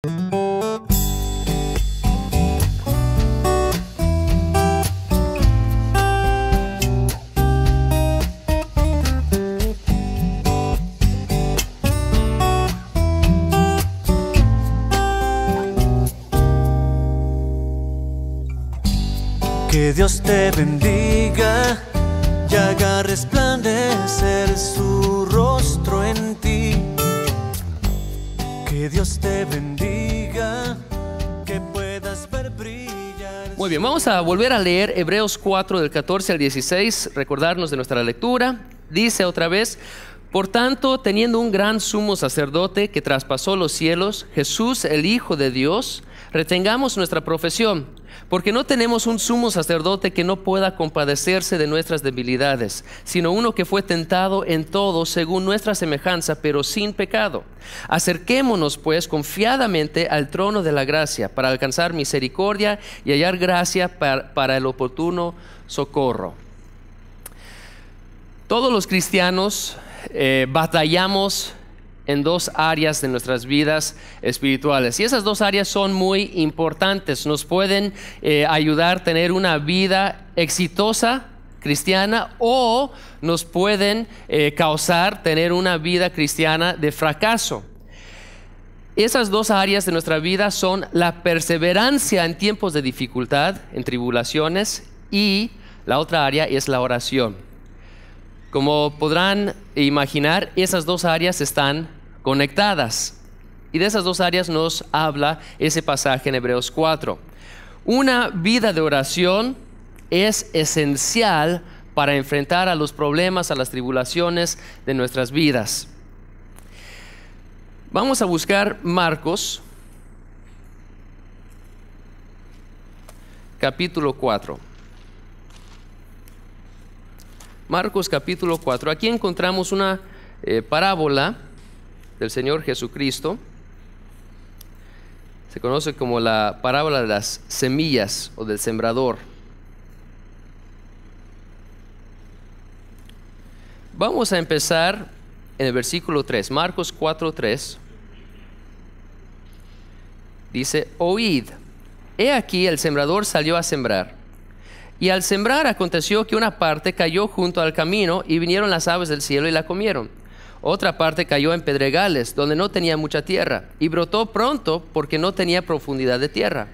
Que Dios te bendiga y haga resplandecer su rostro en ti. Que Dios te bendiga, que puedas ver brillar. Muy bien, vamos a volver a leer Hebreos 4 del 14 al 16, recordarnos de nuestra lectura. Dice otra vez: por tanto, teniendo un gran sumo sacerdote que traspasó los cielos, Jesús, el Hijo de Dios, retengamos nuestra profesión, porque no tenemos un sumo sacerdote que no pueda compadecerse de nuestras debilidades, sino uno que fue tentado en todo según nuestra semejanza, pero sin pecado. Acerquémonos pues confiadamente al trono de la gracia, para alcanzar misericordia y hallar gracia para el oportuno socorro. Todos los cristianos batallamos en dos áreas de nuestras vidas espirituales, y esas dos áreas son muy importantes. Nos pueden ayudar a tener una vida exitosa cristiana, o nos pueden causar tener una vida cristiana de fracaso. Esas dos áreas de nuestra vida son la perseverancia en tiempos de dificultad, en tribulaciones, y la otra área es la oración. Como podrán imaginar, esas dos áreas están conectadas, y de esas dos áreas nos habla ese pasaje en Hebreos 4. Una vida de oración es esencial para enfrentar a los problemas, a las tribulaciones de nuestras vidas. Vamos a buscar Marcos capítulo 4. Marcos capítulo 4. Aquí encontramos una parábola del Señor Jesucristo. Se conoce como la parábola de las semillas o del sembrador. Vamos a empezar en el versículo 3, Marcos 4:3. Dice: oíd, he aquí el sembrador salió a sembrar. Y al sembrar aconteció que una parte cayó junto al camino, y vinieron las aves del cielo y la comieron. Otra parte cayó en pedregales, donde no tenía mucha tierra, y brotó pronto porque no tenía profundidad de tierra.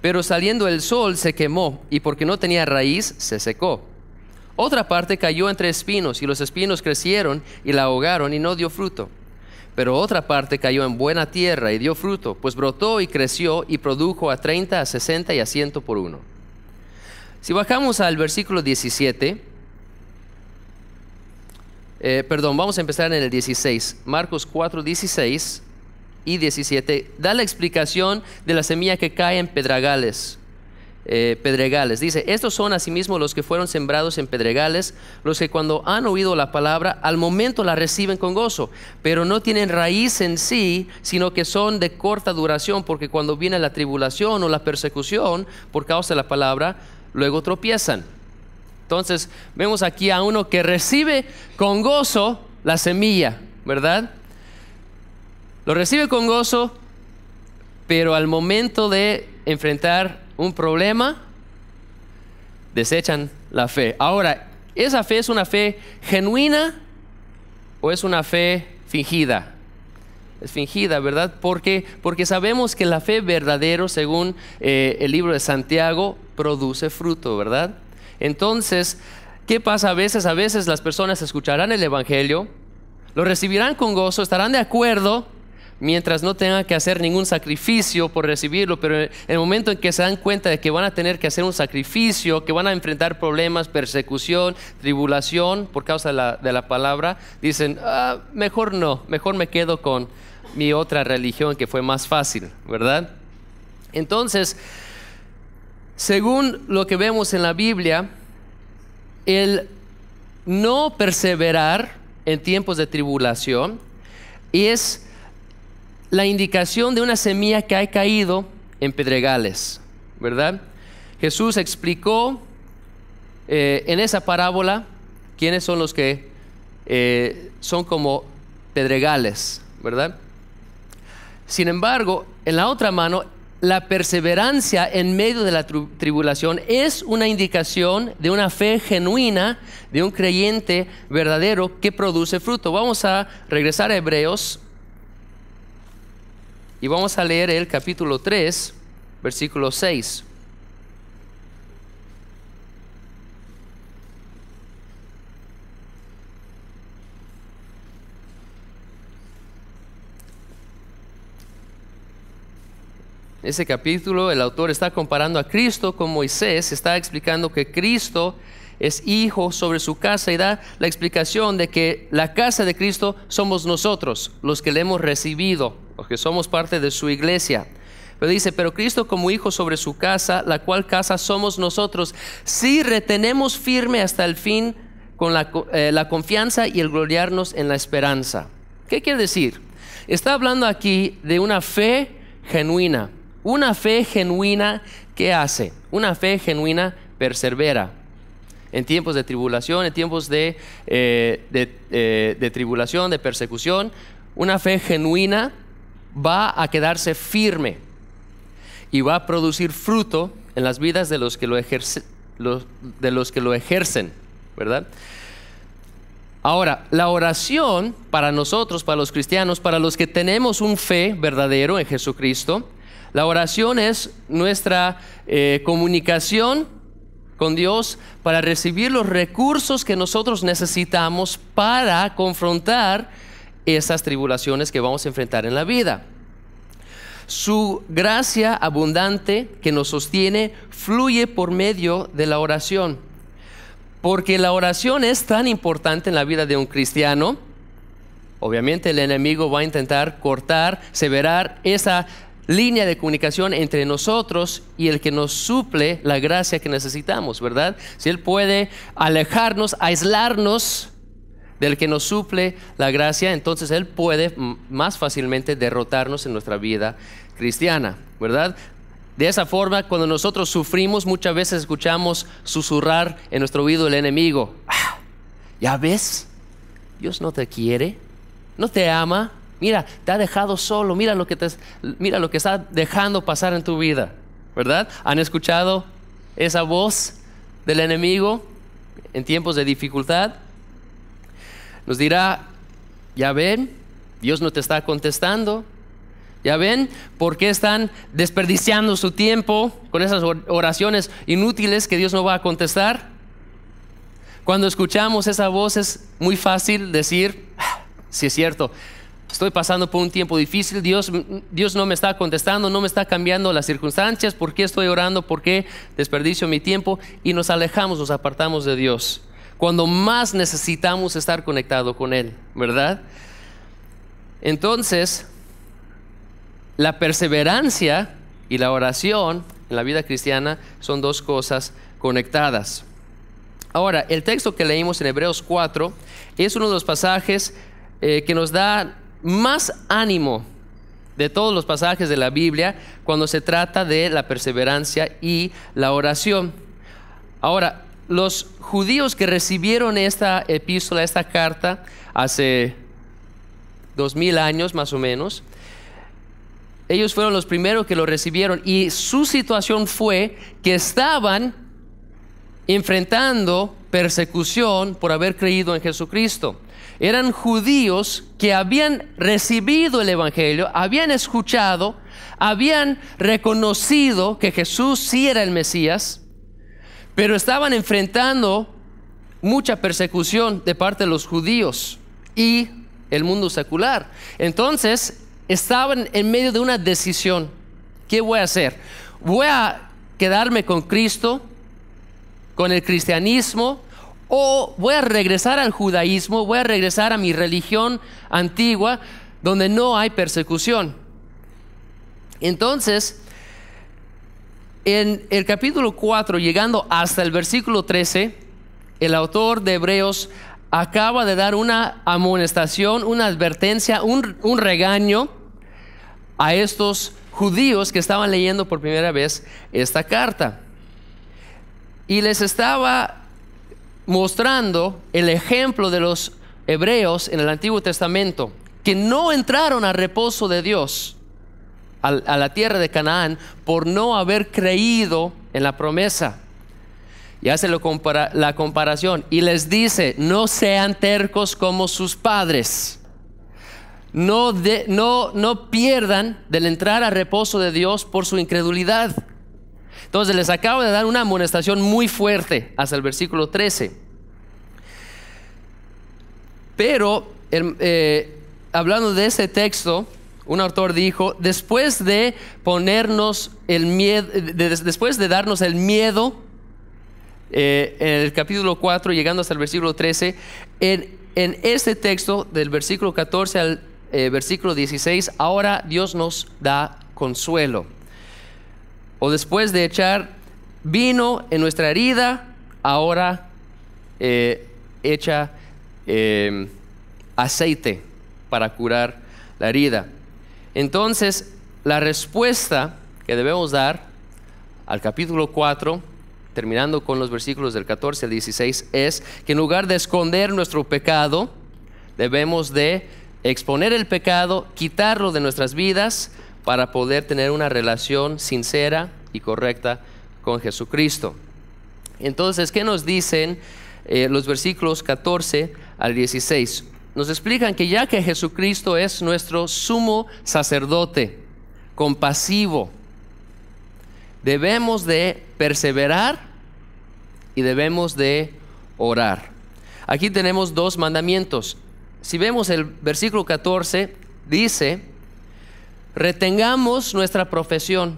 Pero saliendo el sol se quemó, y porque no tenía raíz se secó. Otra parte cayó entre espinos, y los espinos crecieron y la ahogaron, y no dio fruto. Pero otra parte cayó en buena tierra y dio fruto, pues brotó y creció y produjo a 30, a 60 y a 100 por uno. Si bajamos al versículo 17, vamos a empezar en el 16. Marcos 4, 16 y 17 da la explicación de la semilla que cae en pedregales. Dice: estos son asimismo los que fueron sembrados en pedregales, los que cuando han oído la palabra, al momento la reciben con gozo, pero no tienen raíz en sí, sino que son de corta duración, porque cuando viene la tribulación o la persecución por causa de la palabra, luego tropiezan. Entonces vemos aquí a uno que recibe con gozo la semilla, ¿verdad? Lo recibe con gozo, pero al momento de enfrentar un problema, desechan la fe. Ahora, ¿esa fe es una fe genuina o es una fe fingida? Es fingida, ¿verdad? Porque sabemos que la fe verdadera, según el libro de Santiago, produce fruto, ¿verdad? Entonces, ¿qué pasa a veces? A veces las personas escucharán el evangelio, lo recibirán con gozo, estarán de acuerdo, mientras no tengan que hacer ningún sacrificio por recibirlo, pero en el momento en que se dan cuenta de que van a tener que hacer un sacrificio, que van a enfrentar problemas, persecución, tribulación por causa de la palabra, dicen: mejor no, mejor me quedo con mi otra religión que fue más fácil, ¿verdad? Entonces, según lo que vemos en la Biblia, el no perseverar en tiempos de tribulación es la indicación de una semilla que ha caído en pedregales, ¿verdad? Jesús explicó en esa parábola quiénes son los que son como pedregales, ¿verdad? Sin embargo, en la otra mano, la perseverancia en medio de la tribulación es una indicación de una fe genuina, de un creyente verdadero que produce fruto. Vamos a regresar a Hebreos y vamos a leer el capítulo 3, versículo 6. Ese capítulo el autor está comparando a Cristo con Moisés, está explicando que Cristo es hijo sobre su casa y da la explicación de que la casa de Cristo somos nosotros, los que le hemos recibido, los que somos parte de su iglesia. Pero dice, pero Cristo como hijo sobre su casa, la cual casa somos nosotros, si retenemos firme hasta el fin con la confianza y el gloriarnos en la esperanza. ¿Qué quiere decir? Está hablando aquí de una fe genuina. Una fe genuina, ¿qué hace? Una fe genuina persevera. En tiempos de tribulación, en tiempos de tribulación, de persecución, una fe genuina va a quedarse firme y va a producir fruto en las vidas de los que lo ejercen, ¿verdad? Ahora, la oración para nosotros, para los cristianos, para los que tenemos un fe verdadero en Jesucristo, la oración es nuestra comunicación con Dios para recibir los recursos que nosotros necesitamos para confrontar esas tribulaciones que vamos a enfrentar en la vida. Su gracia abundante que nos sostiene fluye por medio de la oración. Porque la oración es tan importante en la vida de un cristiano. Obviamente el enemigo va a intentar cortar, severar esa línea de comunicación entre nosotros y el que nos suple la gracia que necesitamos, ¿verdad? Si él puede alejarnos, aislarnos del que nos suple la gracia, entonces él puede más fácilmente derrotarnos en nuestra vida cristiana, ¿verdad? De esa forma, cuando nosotros sufrimos, muchas veces escuchamos susurrar en nuestro oído el enemigo: ¿ya ves? Dios no te quiere, no te ama. Mira, te ha dejado solo, mira lo que está dejando pasar en tu vida, ¿verdad? ¿Han escuchado esa voz del enemigo en tiempos de dificultad? Nos dirá: ya ven, Dios no te está contestando. Ya ven por qué están desperdiciando su tiempo con esas oraciones inútiles que Dios no va a contestar. Cuando escuchamos esa voz es muy fácil decir: sí, es cierto, estoy pasando por un tiempo difícil, Dios no me está contestando, no me está cambiando las circunstancias, ¿por qué estoy orando? ¿Por qué desperdicio mi tiempo? Y nos alejamos, nos apartamos de Dios, cuando más necesitamos estar conectados con Él, ¿verdad? Entonces, la perseverancia y la oración en la vida cristiana son dos cosas conectadas. Ahora, el texto que leímos en Hebreos 4 es uno de los pasajes que nos da más ánimo de todos los pasajes de la Biblia cuando se trata de la perseverancia y la oración. Ahora, los judíos que recibieron esta epístola, esta carta, hace 2000 años más o menos, ellos fueron los primeros que lo recibieron, y su situación fue que estaban enfrentando persecución por haber creído en Jesucristo. Eran judíos que habían recibido el evangelio, habían escuchado, habían reconocido que Jesús sí era el Mesías, pero estaban enfrentando mucha persecución de parte de los judíos y el mundo secular. Entonces estaban en medio de una decisión. ¿Qué voy a hacer? ¿Voy a quedarme con Cristo, con el cristianismo, o voy a regresar al judaísmo, voy a regresar a mi religión antigua donde no hay persecución? Entonces, en el capítulo 4, llegando hasta el versículo 13, el autor de Hebreos acaba de dar una amonestación, una advertencia, un regaño a estos judíos que estaban leyendo por primera vez esta carta. Y les estaba mostrando el ejemplo de los hebreos en el Antiguo Testamento, que no entraron al reposo de Dios. a la tierra de Canaán por no haber creído en la promesa. Y hace la comparación y les dice: no sean tercos como sus padres. No pierdan del entrar al reposo de Dios por su incredulidad. Entonces les acabo de dar una amonestación muy fuerte hasta el versículo 13. Pero hablando de ese texto, un autor dijo: después de ponernos el miedo, después de darnos el miedo, en el capítulo 4, llegando hasta el versículo 13, en este texto del versículo 14 al versículo 16, ahora Dios nos da consuelo. O después de echar vino en nuestra herida, ahora echa aceite para curar la herida. Entonces, la respuesta que debemos dar al capítulo 4, terminando con los versículos del 14 al 16, es que en lugar de esconder nuestro pecado, debemos de exponer el pecado, quitarlo de nuestras vidas para poder tener una relación sincera y correcta con Jesucristo. Entonces, ¿qué nos dicen los versículos 14 al 16? Nos explican que ya que Jesucristo es nuestro sumo sacerdote compasivo, debemos de perseverar y debemos de orar. Aquí tenemos dos mandamientos. Si vemos el versículo 14, dice: retengamos nuestra profesión.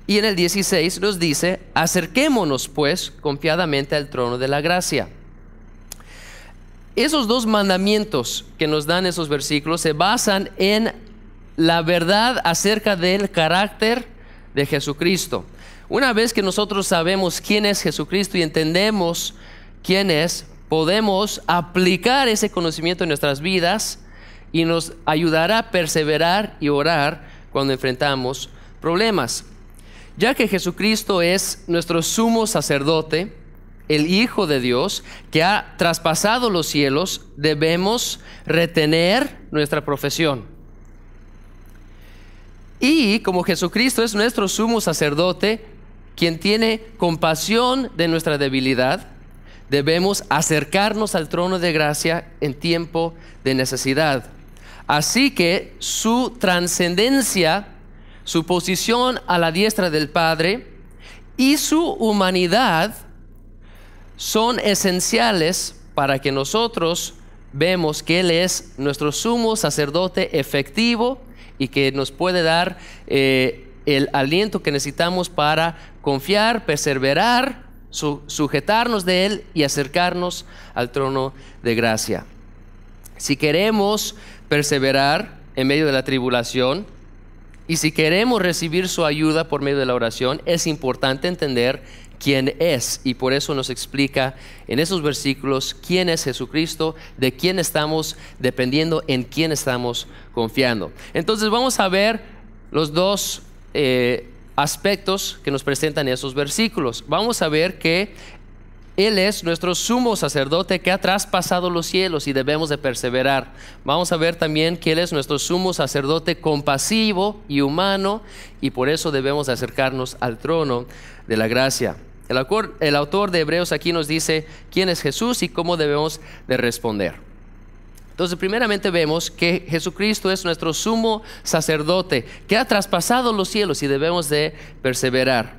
Y en el 16 nos dice: acerquémonos pues confiadamente al trono de la gracia. Esos dos mandamientos que nos dan esos versículos se basan en la verdad acerca del carácter de Jesucristo. Una vez que nosotros sabemos quién es Jesucristo y entendemos quién es, podemos aplicar ese conocimiento en nuestras vidas y nos ayudará a perseverar y orar cuando enfrentamos problemas. Ya que Jesucristo es nuestro sumo sacerdote, el Hijo de Dios, que ha traspasado los cielos, debemos retener nuestra profesión. Y como Jesucristo es nuestro sumo sacerdote, quien tiene compasión de nuestra debilidad, debemos acercarnos al trono de gracia en tiempo de necesidad. Así que su trascendencia, su posición a la diestra del Padre y su humanidad son esenciales para que nosotros vemos que Él es nuestro sumo sacerdote efectivo y que nos puede dar el aliento que necesitamos para confiar, perseverar, sujetarnos de Él y acercarnos al trono de gracia. Si queremos perseverar en medio de la tribulación y si queremos recibir su ayuda por medio de la oración, es importante entender quién es, y por eso nos explica en esos versículos quién es Jesucristo, de quién estamos dependiendo, en quién estamos confiando. Entonces vamos a ver los dos aspectos que nos presentan esos versículos. Vamos a ver que Él es nuestro sumo sacerdote que ha traspasado los cielos y debemos de perseverar. Vamos a ver también que Él es nuestro sumo sacerdote compasivo y humano y por eso debemos acercarnos al trono de la gracia. El autor de Hebreos aquí nos dice quién es Jesús y cómo debemos de responder. Entonces, primeramente vemos que Jesucristo es nuestro sumo sacerdote que ha traspasado los cielos y debemos de perseverar.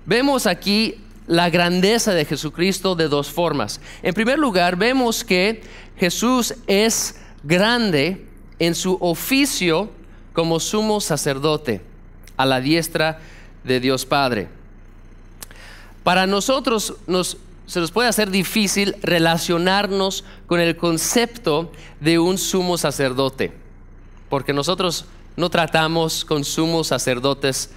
Vemos aquí la grandeza de Jesucristo de dos formas. En primer lugar, vemos que Jesús es grande en su oficio como sumo sacerdote a la diestra de Dios Padre. Para nosotros se nos puede hacer difícil relacionarnos con el concepto de un sumo sacerdote, porque nosotros no tratamos con sumos sacerdotes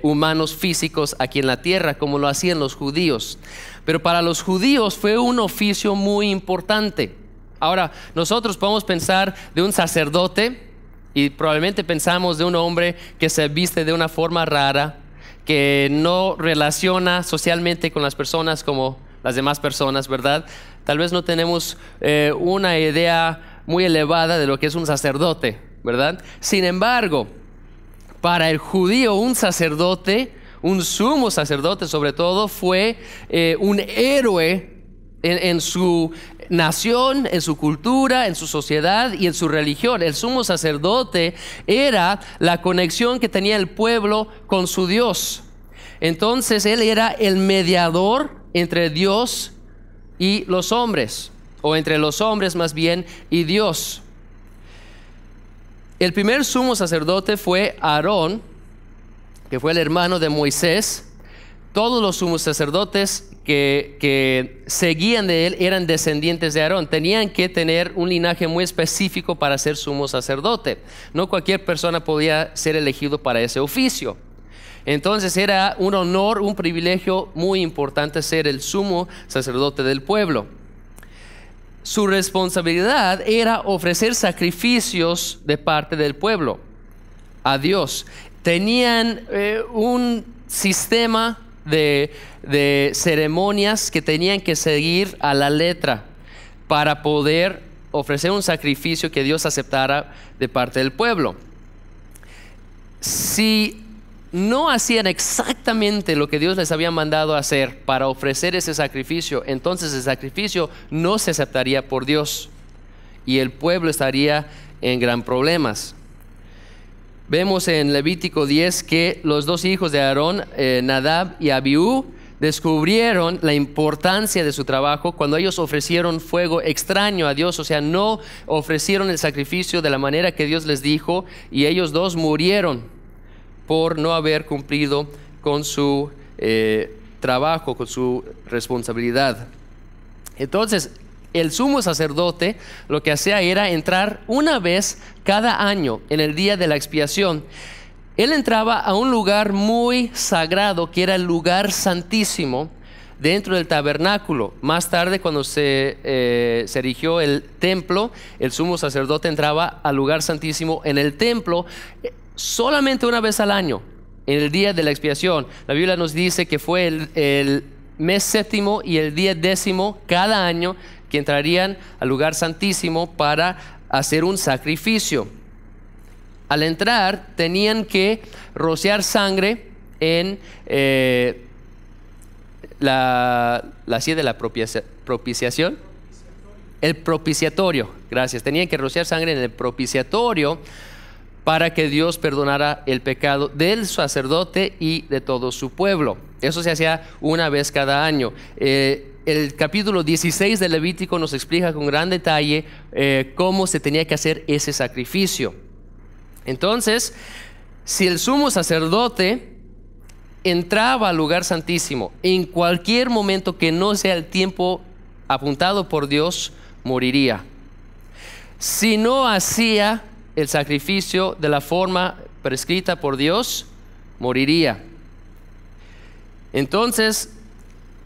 humanos físicos aquí en la tierra como lo hacían los judíos, pero para los judíos fue un oficio muy importante. Ahora, nosotros podemos pensar de un sacerdote y probablemente pensamos de un hombre que se viste de una forma rara, que no relaciona socialmente con las personas como las demás personas, ¿verdad? Tal vez no tenemos una idea muy elevada de lo que es un sacerdote. ¿verdad? Sin embargo, para el judío un sacerdote, un sumo sacerdote sobre todo, fue un héroe en su nación, en su cultura, en su sociedad y en su religión. El sumo sacerdote era la conexión que tenía el pueblo con su Dios. Entonces él era el mediador entre Dios y los hombres, o entre los hombres más bien y Dios. El primer sumo sacerdote fue Aarón, que fue el hermano de Moisés. Todos los sumos sacerdotes que seguían de él eran descendientes de Aarón. Tenían que tener un linaje muy específico para ser sumo sacerdote. No cualquier persona podía ser elegido para ese oficio. Entonces era un honor, un privilegio muy importante ser el sumo sacerdote del pueblo. Su responsabilidad era ofrecer sacrificios de parte del pueblo a Dios. Tenían un sistema de ceremonias que tenían que seguir a la letra para poder ofrecer un sacrificio que Dios aceptara de parte del pueblo. Si no hacían exactamente lo que Dios les había mandado hacer para ofrecer ese sacrificio, entonces el sacrificio no se aceptaría por Dios y el pueblo estaría en gran problemas. Vemos en Levítico 10 que los dos hijos de Aarón, Nadab y Abiú, descubrieron la importancia de su trabajo cuando ellos ofrecieron fuego extraño a Dios. O sea, no ofrecieron el sacrificio de la manera que Dios les dijo, y ellos dos murieron por no haber cumplido con su trabajo, con su responsabilidad. Entonces, el sumo sacerdote lo que hacía era entrar una vez cada año en el día de la expiación. Él entraba a un lugar muy sagrado que era el lugar santísimo dentro del tabernáculo. Más tarde, cuando se erigió el templo, el sumo sacerdote entraba al lugar santísimo en el templo solamente una vez al año, en el día de la expiación. La Biblia nos dice que fue el mes séptimo y el día 10º cada año que entrarían al lugar santísimo para hacer un sacrificio. Al entrar tenían que rociar sangre en la silla de la propiciación. El propiciatorio, gracias. Tenían que rociar sangre en el propiciatorio para que Dios perdonara el pecado del sacerdote y de todo su pueblo. Eso se hacía una vez cada año. El capítulo 16 de Levítico nos explica con gran detalle cómo se tenía que hacer ese sacrificio. Entonces, si el sumo sacerdote entraba al lugar santísimo en cualquier momento que no sea el tiempo apuntado por Dios, moriría. Si no hacía el sacrificio de la forma prescrita por Dios, moriría. Entonces,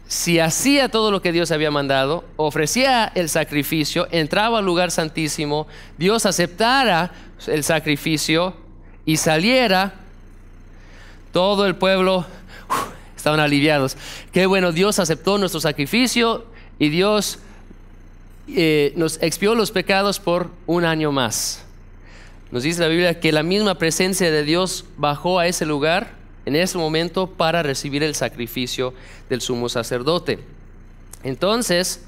si hacía todo lo que Dios había mandado, ofrecía el sacrificio, entraba al lugar santísimo, Dios aceptara el sacrificio y saliera, todo el pueblo estaban aliviados. Qué bueno, Dios aceptó nuestro sacrificio y Dios nos expió los pecados por un año más. Nos dice la Biblia que la misma presencia de Dios bajó a ese lugar en ese momento para recibir el sacrificio del sumo sacerdote. Entonces,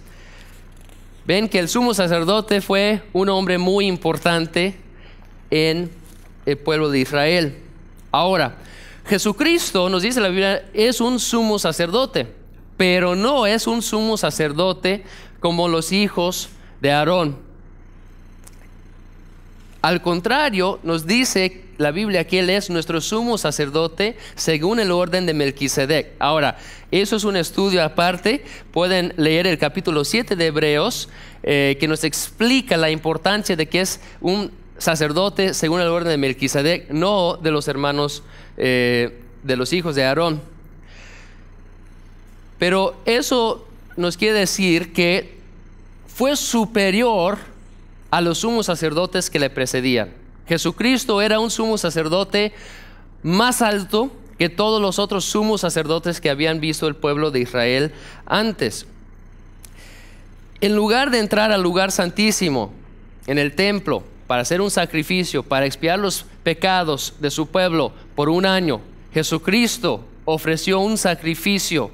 ven que el sumo sacerdote fue un hombre muy importante en el pueblo de Israel. Ahora, Jesucristo, nos dice la Biblia, es un sumo sacerdote, pero no es un sumo sacerdote como los hijos de Aarón. Al contrario, nos dice la Biblia que Él es nuestro sumo sacerdote según el orden de Melquisedec. Ahora, eso es un estudio aparte. Pueden leer el capítulo 7 de Hebreos, que nos explica la importancia de que es un sacerdote según el orden de Melquisedec, no de los hermanos, de los hijos de Aarón. Pero eso nos quiere decir que fue superior a los sumos sacerdotes que le precedían. Jesucristo era un sumo sacerdote más alto que todos los otros sumos sacerdotes que habían visto el pueblo de Israel antes. En lugar de entrar al lugar santísimo, en el templo, para hacer un sacrificio, para expiar los pecados de su pueblo por un año. Jesucristo ofreció un sacrificio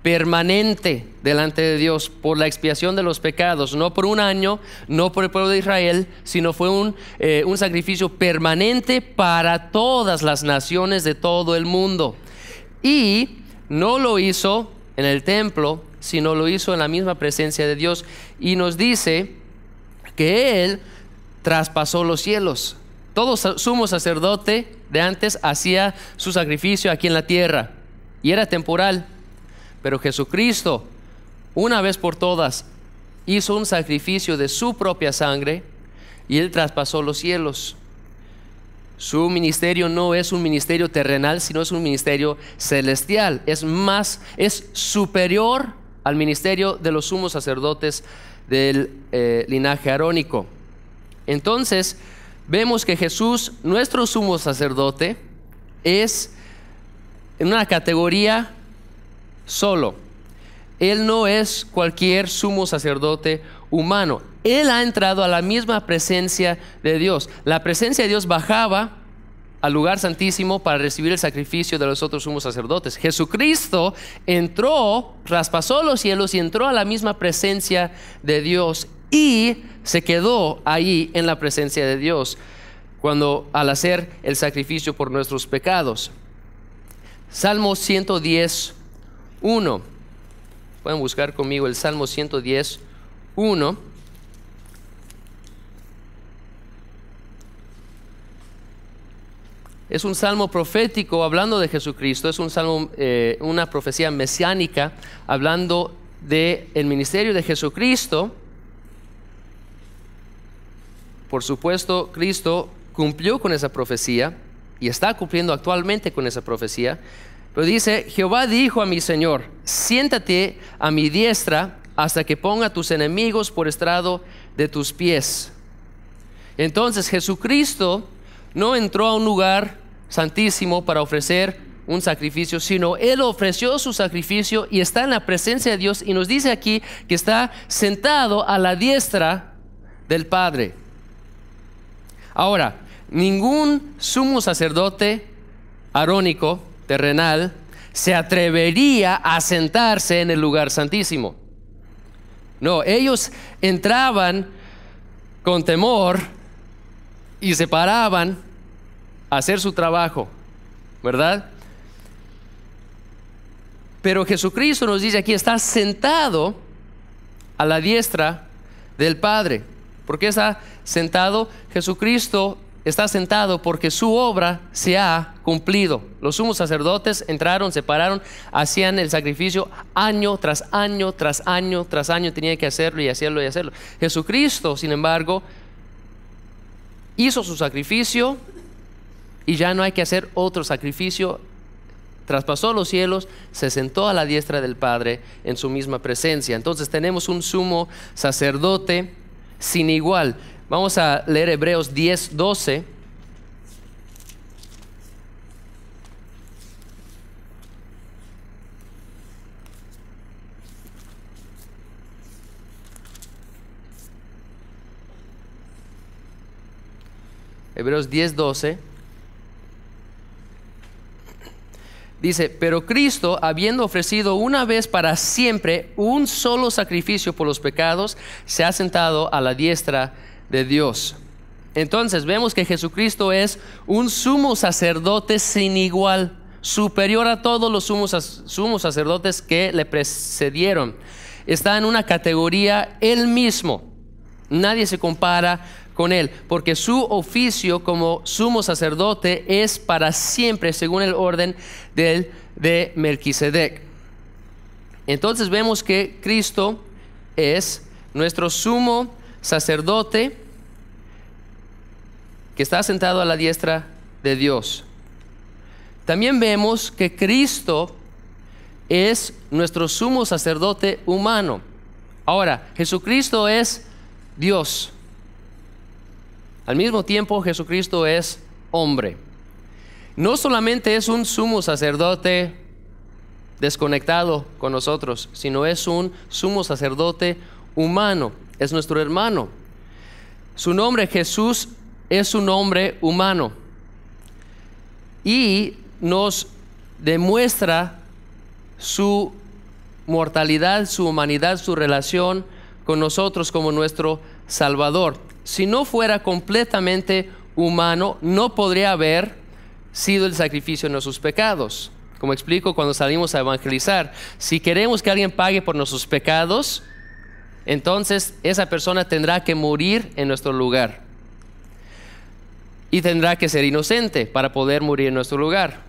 permanente delante de Dios por la expiación de los pecados, no por un año, no por el pueblo de Israel, sino fue un sacrificio permanente para todas las naciones de todo el mundo. Y no lo hizo en el templo, sino lo hizo en la misma presencia de Dios. Y nos dice que Él traspasó los cielos. Todo sumo sacerdote de antes hacía su sacrificio aquí en la tierra y era temporal. Pero Jesucristo, una vez por todas, hizo un sacrificio de su propia sangre y Él traspasó los cielos. Su ministerio no es un ministerio terrenal, sino es un ministerio celestial. Es superior al ministerio de los sumos sacerdotes del linaje arónico. Entonces, vemos que Jesús, nuestro sumo sacerdote, es en una categoría solo. Él no es cualquier sumo sacerdote humano. Él ha entrado a la misma presencia de Dios. La presencia de Dios bajaba al lugar santísimo para recibir el sacrificio de los otros sumos sacerdotes. Jesucristo entró, traspasó los cielos y entró a la misma presencia de Dios y se quedó ahí en la presencia de Dios al hacer el sacrificio por nuestros pecados. Salmo 110:1. Pueden buscar conmigo el Salmo 110:1. Es un salmo profético hablando de Jesucristo. Es un salmo, una profecía mesiánica hablando del ministerio de Jesucristo. Por supuesto, Cristo cumplió con esa profecía y está cumpliendo actualmente con esa profecía. Pero dice: Jehová dijo a mi Señor, siéntate a mi diestra hasta que ponga a tus enemigos por estrado de tus pies. Entonces Jesucristo no entró a un lugar santísimo para ofrecer un sacrificio, sino Él ofreció su sacrificio y está en la presencia de Dios, y nos dice aquí que está sentado a la diestra del Padre. Ahora, ningún sumo sacerdote arónico terrenal se atrevería a sentarse en el lugar santísimo. No, ellos entraban con temor y se paraban a hacer su trabajo, ¿verdad? Pero Jesucristo nos dice aquí, está sentado a la diestra del Padre. ¿Por qué está sentado? Jesucristo está sentado porque su obra se ha cumplido. Los sumos sacerdotes entraron, se pararon, hacían el sacrificio año tras año, tras año, tras año, tenían que hacerlo y hacerlo y hacerlo. Jesucristo, sin embargo, hizo su sacrificio y ya no hay que hacer otro sacrificio. Traspasó los cielos, se sentó a la diestra del Padre en su misma presencia. Entonces tenemos un sumo sacerdote sin igual. Vamos a leer Hebreos 10:12. Hebreos 10:12. Dice: pero Cristo, habiendo ofrecido una vez para siempre un solo sacrificio por los pecados, se ha sentado a la diestra de Dios. Entonces vemos que Jesucristo es un sumo sacerdote sin igual, superior a todos los sumos sacerdotes que le precedieron. Está en una categoría Él mismo. Nadie se compara con Él, porque su oficio como sumo sacerdote es para siempre, según el orden de Melquisedec. Entonces vemos que Cristo es nuestro sumo sacerdote que está sentado a la diestra de Dios. También vemos que Cristo es nuestro sumo sacerdote humano. Ahora, Jesucristo es Dios. Al mismo tiempo, Jesucristo es hombre. No solamente es un sumo sacerdote desconectado con nosotros, sino es un sumo sacerdote humano. Es nuestro hermano. Su nombre Jesús es un nombre humano y nos demuestra su mortalidad, su humanidad, su relación con nosotros como nuestro Salvador. Si no fuera completamente humano, no podría haber sido el sacrificio de nuestros pecados. Como explico cuando salimos a evangelizar, si queremos que alguien pague por nuestros pecados, entonces esa persona tendrá que morir en nuestro lugar y tendrá que ser inocente para poder morir en nuestro lugar.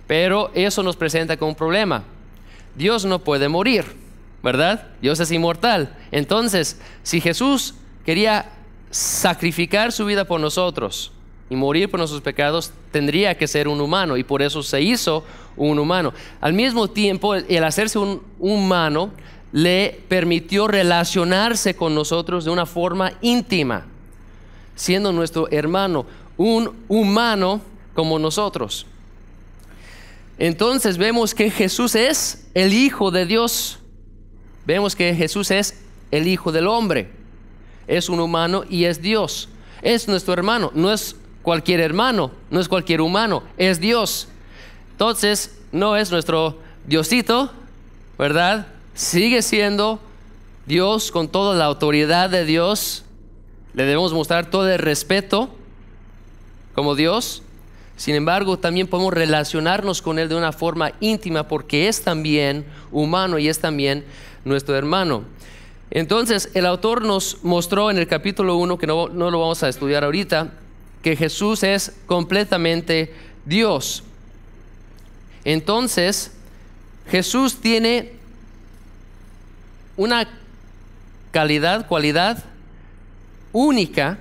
Pero eso nos presenta como un problema. Dios no puede morir, ¿verdad? Dios es inmortal. Entonces, si Jesús quería sacrificar su vida por nosotros y morir por nuestros pecados, tendría que ser un humano, y por eso se hizo un humano. Al mismo tiempo, el hacerse un humano le permitió relacionarse con nosotros de una forma íntima, siendo nuestro hermano, un humano como nosotros. Entonces vemos que Jesús es el Hijo de Dios. Vemos que Jesús es el Hijo del hombre. Es un humano y es Dios. Es nuestro hermano. No es cualquier hermano, no es cualquier humano, es Dios. Entonces no es nuestro Diosito, ¿verdad? Sigue siendo Dios con toda la autoridad de Dios. Le debemos mostrar todo el respeto como Dios. Sin embargo, también podemos relacionarnos con Él de una forma íntima porque es también humano y es también nuestro hermano. Entonces, el autor nos mostró en el capítulo 1, que no lo vamos a estudiar ahorita, que Jesús es completamente Dios. Entonces, Jesús tiene una cualidad única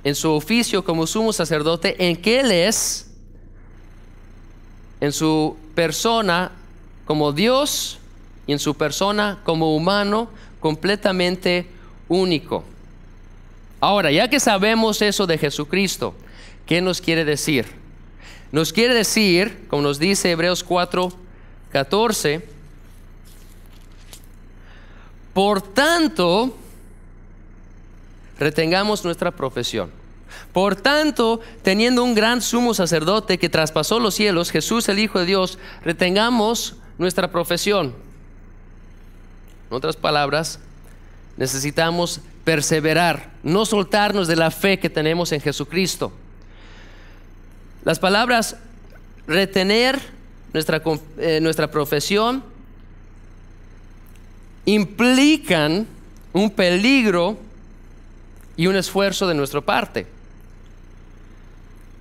en su oficio como sumo sacerdote, en que Él es, en su persona como Dios y en su persona como humano, completamente único. Ahora, ya que sabemos eso de Jesucristo, ¿qué nos quiere decir? Nos quiere decir, como nos dice Hebreos 4:14, por tanto, retengamos nuestra profesión. Por tanto, teniendo un gran sumo sacerdote que traspasó los cielos, Jesús el Hijo de Dios, retengamos nuestra profesión. En otras palabras, necesitamos perseverar, no soltarnos de la fe que tenemos en Jesucristo. Las palabras retener nuestra profesión implican un peligro y un esfuerzo de nuestra parte.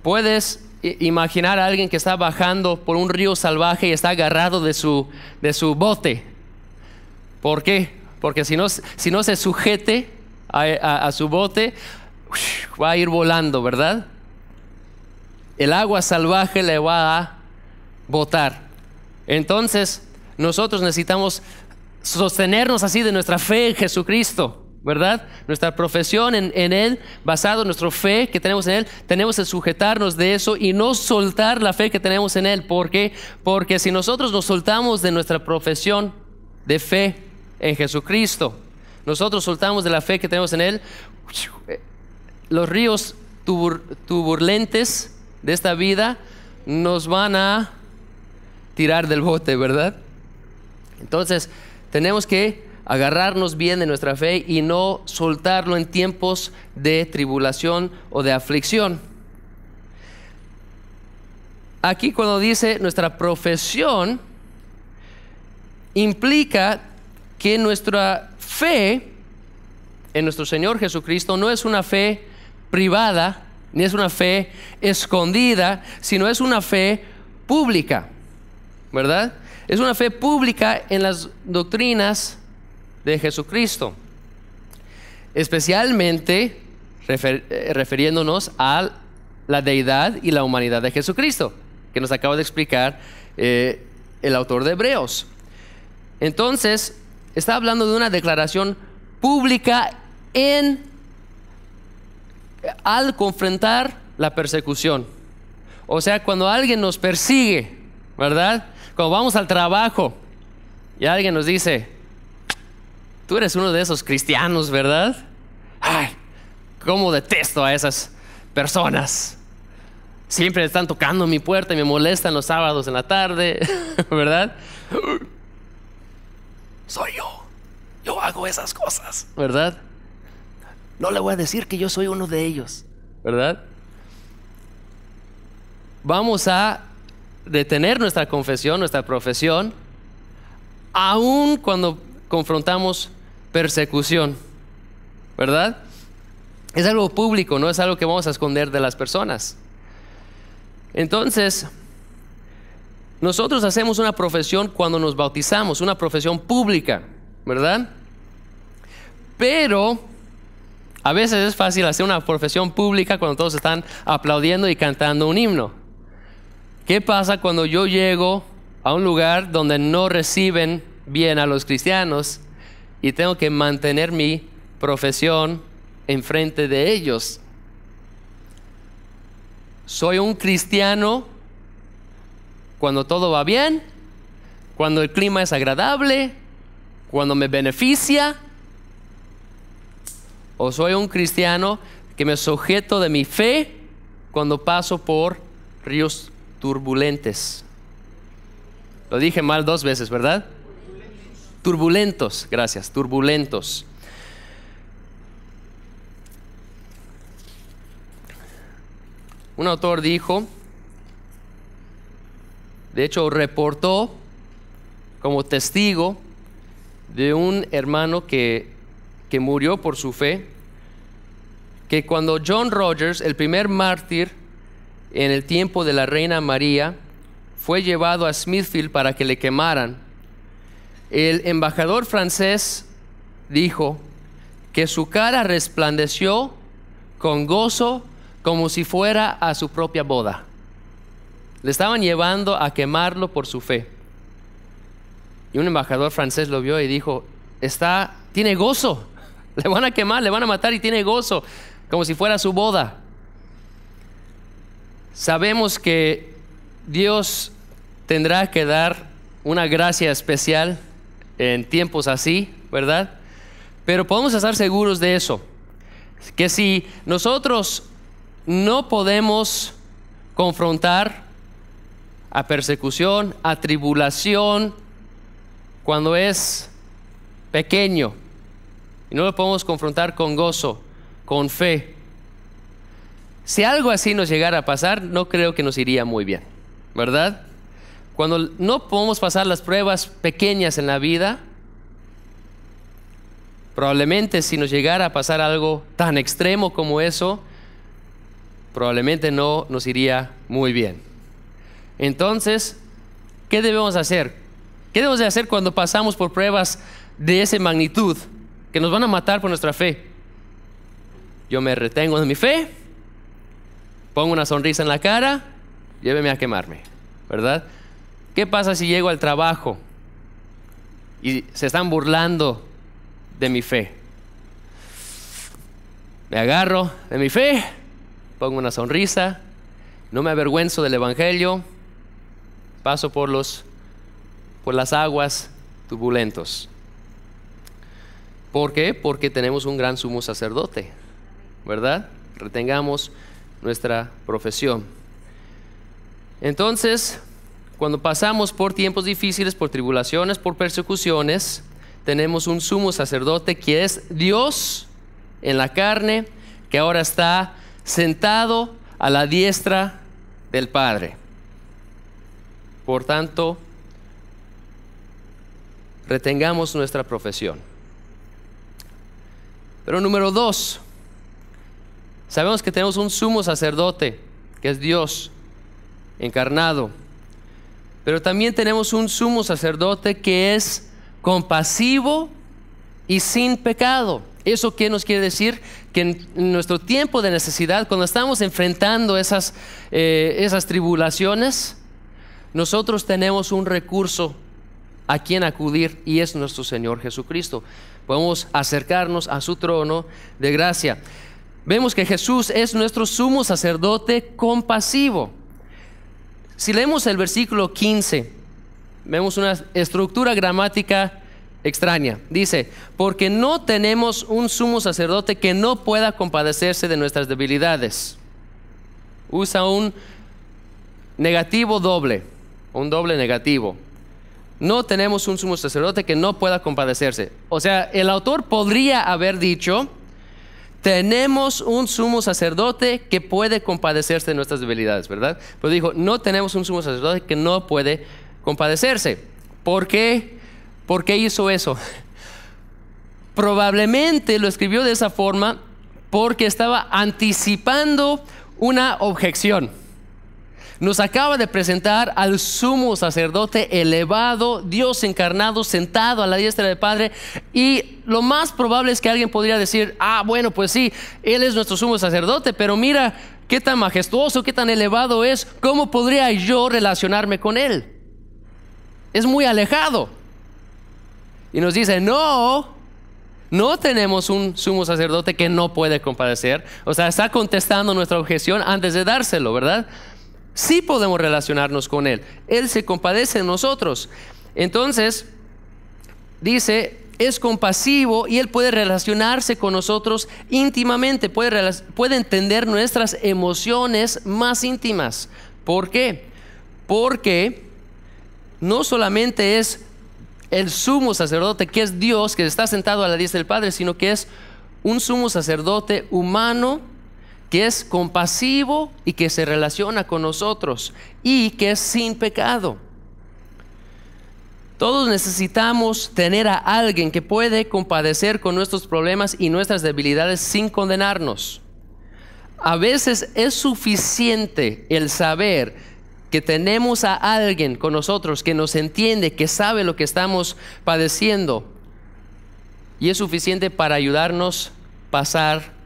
Puedes imaginar a alguien que está bajando por un río salvaje y está agarrado de su bote. ¿Por qué? Porque si no se sujete a su bote, va a ir volando, ¿verdad? El agua salvaje le va a botar. Entonces, nosotros necesitamos sostenernos así de nuestra fe en Jesucristo, ¿verdad? Nuestra profesión en Él, basado en nuestra fe que tenemos en Él, tenemos que sujetarnos de eso y no soltar la fe que tenemos en Él. ¿Por qué? Porque si nosotros nos soltamos de nuestra profesión de fe en Jesucristo, nosotros soltamos de la fe que tenemos en Él, los ríos turbulentos de esta vida nos van a tirar del bote, ¿verdad? Entonces, tenemos que agarrarnos bien de nuestra fe y no soltarlo en tiempos de tribulación o de aflicción. Aquí cuando dice nuestra profesión, implica que nuestra fe en nuestro Señor Jesucristo no es una fe privada, ni es una fe escondida, sino es una fe pública, ¿verdad? Es una fe pública en las doctrinas de Jesucristo, especialmente refiriéndonos a la deidad y la humanidad de Jesucristo, que nos acaba de explicar el autor de Hebreos. Entonces, está hablando de una declaración pública al confrontar la persecución. O sea, cuando alguien nos persigue, ¿verdad? Cuando vamos al trabajo y alguien nos dice: tú eres uno de esos cristianos, ¿verdad? Ay, cómo detesto a esas personas. Siempre están tocando mi puerta y me molestan los sábados en la tarde, ¿verdad? Soy yo hago esas cosas, ¿verdad? No le voy a decir que yo soy uno de ellos, ¿verdad? Vamos a detener nuestra confesión, nuestra profesión, aun cuando confrontamos persecución, ¿verdad? Es algo público, no es algo que vamos a esconder de las personas. Entonces, nosotros hacemos una profesión cuando nos bautizamos, una profesión pública, ¿verdad? Pero a veces es fácil hacer una profesión pública cuando todos están aplaudiendo y cantando un himno. ¿Qué pasa cuando yo llego a un lugar donde no reciben bien a los cristianos y tengo que mantener mi profesión enfrente de ellos? ¿Soy un cristiano cuando todo va bien? ¿Cuando el clima es agradable? ¿Cuando me beneficia? ¿O soy un cristiano que me sujeto de mi fe cuando paso por ríos turbulentes? Lo dije mal 2 veces, ¿verdad? Turbulentos, gracias, turbulentos. Un autor dijo, de hecho reportó como testigo de un hermano que murió por su fe, que cuando John Rogers, el primer mártir en el tiempo de la reina María, fue llevado a Smithfield para que le quemaran, el embajador francés dijo que su cara resplandeció con gozo como si fuera a su propia boda. Le estaban llevando a quemarlo por su fe. Y un embajador francés lo vio y dijo, tiene gozo. Le van a quemar, le van a matar y tiene gozo, como si fuera su boda. Sabemos que Dios tendrá que dar una gracia especial en tiempos así, ¿verdad? Pero podemos estar seguros de eso, que si nosotros no podemos confrontar a persecución, a tribulación, cuando es pequeño, y no lo podemos confrontar con gozo, con fe, si algo así nos llegara a pasar, no creo que nos iría muy bien, ¿verdad? Cuando no podemos pasar las pruebas pequeñas en la vida, probablemente si nos llegara a pasar algo tan extremo como eso, probablemente no nos iría muy bien. Entonces, ¿qué debemos hacer? ¿Qué debemos de hacer cuando pasamos por pruebas de esa magnitud que nos van a matar por nuestra fe? Yo me retengo de mi fe, pongo una sonrisa en la cara, lléveme a quemarme, ¿verdad? ¿Qué pasa si llego al trabajo y se están burlando de mi fe? Me agarro de mi fe, pongo una sonrisa, no me avergüenzo del evangelio, paso por las aguas turbulentos. ¿Por qué? Porque tenemos un gran sumo sacerdote, ¿verdad? Retengamos nuestra profesión. Entonces, cuando pasamos por tiempos difíciles, por tribulaciones, por persecuciones, tenemos un sumo sacerdote que es Dios en la carne, que ahora está sentado a la diestra del Padre. Por tanto, retengamos nuestra profesión. Pero número 2, sabemos que tenemos un sumo sacerdote, que es Dios encarnado. Pero también tenemos un sumo sacerdote que es compasivo y sin pecado. ¿Eso qué nos quiere decir? Que en nuestro tiempo de necesidad, cuando estamos enfrentando esas tribulaciones, nosotros tenemos un recurso a quien acudir, y es nuestro Señor Jesucristo. Podemos acercarnos a su trono de gracia. Vemos que Jesús es nuestro sumo sacerdote compasivo. Si leemos el versículo 15, vemos una estructura gramática extraña. Dice, porque no tenemos un sumo sacerdote que no pueda compadecerse de nuestras debilidades. Usa un negativo doble, un doble negativo. No tenemos un sumo sacerdote que no pueda compadecerse. O sea, el autor podría haber dicho, tenemos un sumo sacerdote que puede compadecerse de nuestras debilidades, ¿verdad? Pero dijo, no tenemos un sumo sacerdote que no puede compadecerse. ¿Por qué? ¿Por qué hizo eso? Probablemente lo escribió de esa forma porque estaba anticipando una objeción. Nos acaba de presentar al sumo sacerdote elevado, Dios encarnado, sentado a la diestra del Padre, y lo más probable es que alguien podría decir, bueno, pues sí, Él es nuestro sumo sacerdote, pero mira qué tan majestuoso, qué tan elevado es, ¿cómo podría yo relacionarme con Él? Es muy alejado. Y nos dice, no tenemos un sumo sacerdote que no puede compadecer. O sea, está contestando nuestra objeción antes de dárselo, ¿verdad? Sí podemos relacionarnos con Él. Él se compadece de nosotros. Entonces, dice, es compasivo y Él puede relacionarse con nosotros íntimamente. Puede entender nuestras emociones más íntimas. ¿Por qué? Porque no solamente es el sumo sacerdote, que es Dios, que está sentado a la diestra del Padre, sino que es un sumo sacerdote humano, que es compasivo y que se relaciona con nosotros y que es sin pecado. Todos necesitamos tener a alguien que puede compadecer con nuestros problemas y nuestras debilidades sin condenarnos. A veces es suficiente el saber que tenemos a alguien con nosotros que nos entiende, que sabe lo que estamos padeciendo, y es suficiente para ayudarnos a pasar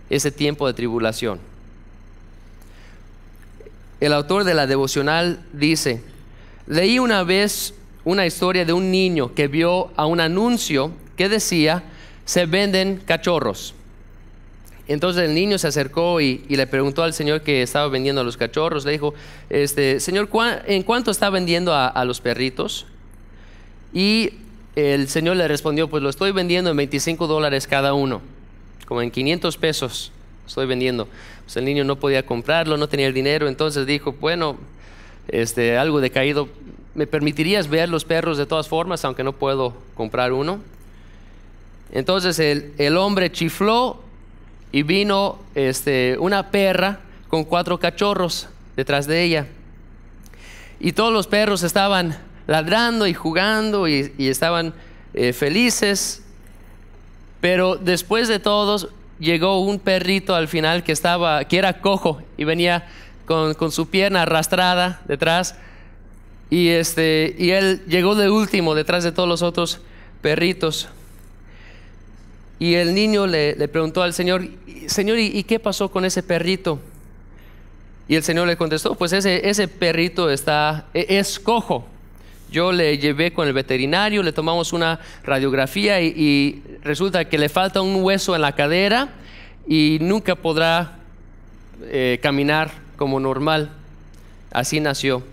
ese tiempo de tribulación. El autor de la devocional dice, leí una vez una historia de un niño que vio a un anuncio que decía, se venden cachorros. Entonces el niño se acercó y le preguntó al señor que estaba vendiendo los cachorros, le dijo, señor, ¿en cuánto está vendiendo a los perritos? Y el señor le respondió, pues lo estoy vendiendo en $25 cada uno, como en 500 pesos estoy vendiendo. Pues el niño no podía comprarlo, no tenía el dinero, entonces dijo, bueno, algo decaído, ¿me permitirías ver los perros de todas formas, aunque no puedo comprar uno? Entonces el hombre chifló y vino una perra con 4 cachorros detrás de ella. Y todos los perros estaban ladrando y jugando y estaban felices. Pero después de todos llegó un perrito al final que era cojo y venía con su pierna arrastrada detrás. Y él llegó de último detrás de todos los otros perritos. Y el niño le preguntó al Señor, ¿y qué pasó con ese perrito? Y el Señor le contestó, pues ese perrito es cojo. Yo le llevé con el veterinario, le tomamos una radiografía y resulta que le falta un hueso en la cadera y nunca podrá caminar como normal. Así nació.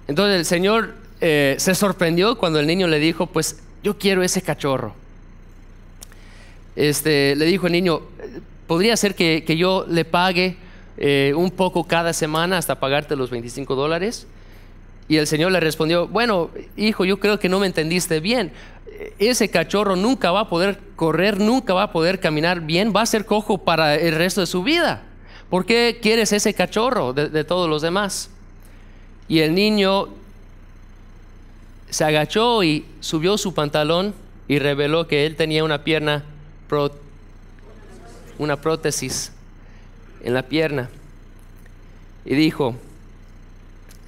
Entonces el Señor se sorprendió cuando el niño le dijo, pues yo quiero ese cachorro. Le dijo el niño, ¿podría ser que yo le pague un poco cada semana hasta pagarte los $25? Y el Señor le respondió, bueno, hijo, yo creo que no me entendiste bien. Ese cachorro nunca va a poder correr, nunca va a poder caminar bien, va a ser cojo para el resto de su vida. ¿Por qué quieres ese cachorro de todos los demás? Y el niño se agachó y subió su pantalón y reveló que él tenía una prótesis en la pierna. Y dijo,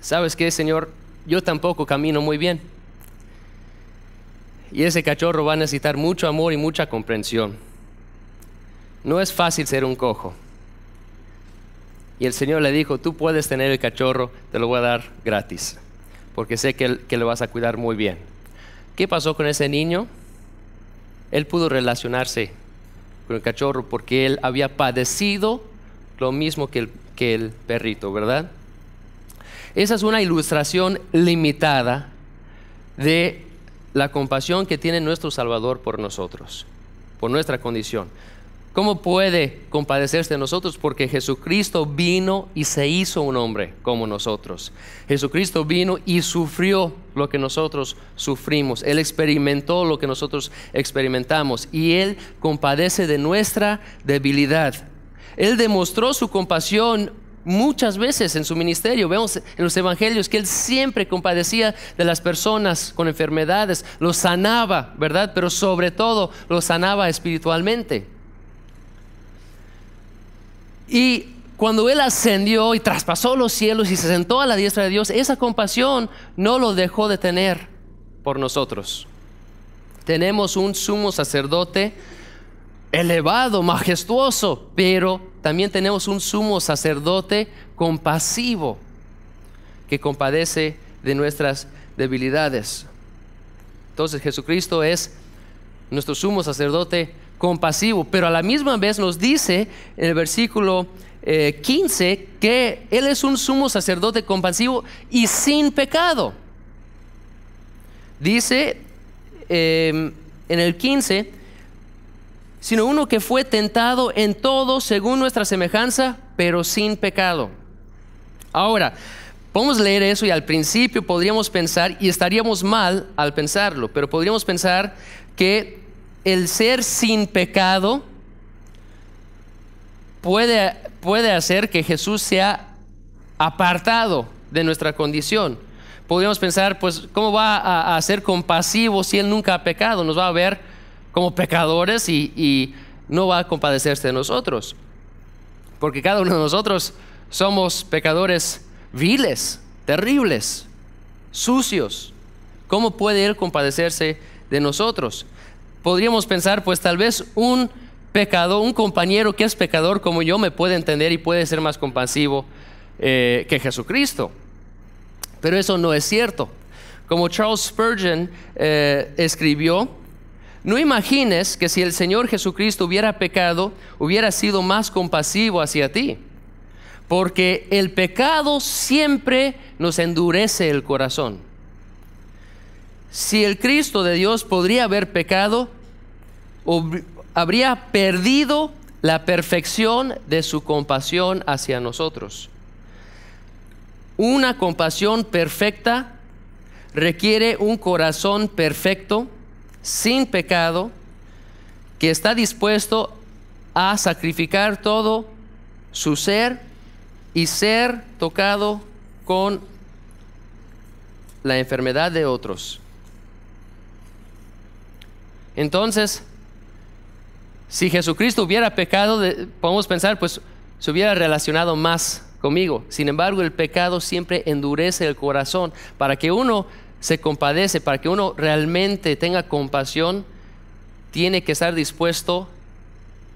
¿sabes qué, Señor? Yo tampoco camino muy bien. Y ese cachorro va a necesitar mucho amor y mucha comprensión. No es fácil ser un cojo. Y el Señor le dijo, tú puedes tener el cachorro, te lo voy a dar gratis, porque sé que lo vas a cuidar muy bien. ¿Qué pasó con ese niño? Él pudo relacionarse con el cachorro porque él había padecido lo mismo que el perrito, ¿verdad? Esa es una ilustración limitada de la compasión que tiene nuestro Salvador por nosotros, por nuestra condición. ¿Cómo puede compadecerse de nosotros? Porque Jesucristo vino y se hizo un hombre como nosotros. Jesucristo vino y sufrió lo que nosotros sufrimos. Él experimentó lo que nosotros experimentamos y Él compadece de nuestra debilidad. Él demostró su compasión muchas veces en su ministerio. Vemos en los evangelios que Él siempre compadecía de las personas con enfermedades, los sanaba, ¿verdad? Pero sobre todo los sanaba espiritualmente. Y cuando Él ascendió y traspasó los cielos y se sentó a la diestra de Dios, esa compasión no lo dejó de tener por nosotros. Tenemos un sumo sacerdote elevado, majestuoso, pero también tenemos un sumo sacerdote compasivo que compadece de nuestras debilidades. Entonces Jesucristo es nuestro sumo sacerdote compasivo, pero a la misma vez nos dice en el versículo 15 que Él es un sumo sacerdote compasivo y sin pecado. Dice en el 15, sino uno que fue tentado en todo según nuestra semejanza, pero sin pecado. Ahora, podemos leer eso y al principio podríamos pensar, y estaríamos mal al pensarlo, pero podríamos pensar que el ser sin pecado puede hacer que Jesús sea apartado de nuestra condición. Podríamos pensar, pues, ¿cómo va a ser compasivo si Él nunca ha pecado? Nos va a ver como pecadores y no va a compadecerse de nosotros. Porque cada uno de nosotros somos pecadores viles, terribles, sucios. ¿Cómo puede Él compadecerse de nosotros? Podríamos pensar, pues tal vez un pecador, un compañero que es pecador como yo me puede entender y puede ser más compasivo que Jesucristo. Pero eso no es cierto. Como Charles Spurgeon escribió, no imagines que si el Señor Jesucristo hubiera pecado, hubiera sido más compasivo hacia ti. Porque el pecado siempre nos endurece el corazón. Si el Cristo de Dios podría haber pecado, habría perdido la perfección de su compasión hacia nosotros. Una compasión perfecta requiere un corazón perfecto, sin pecado, que está dispuesto a sacrificar todo su ser y ser tocado con la enfermedad de otros. Entonces, si Jesucristo hubiera pecado, podemos pensar, pues se hubiera relacionado más conmigo. Sin embargo, el pecado siempre endurece el corazón. Para que uno se compadece, para que uno realmente tenga compasión, tiene que estar dispuesto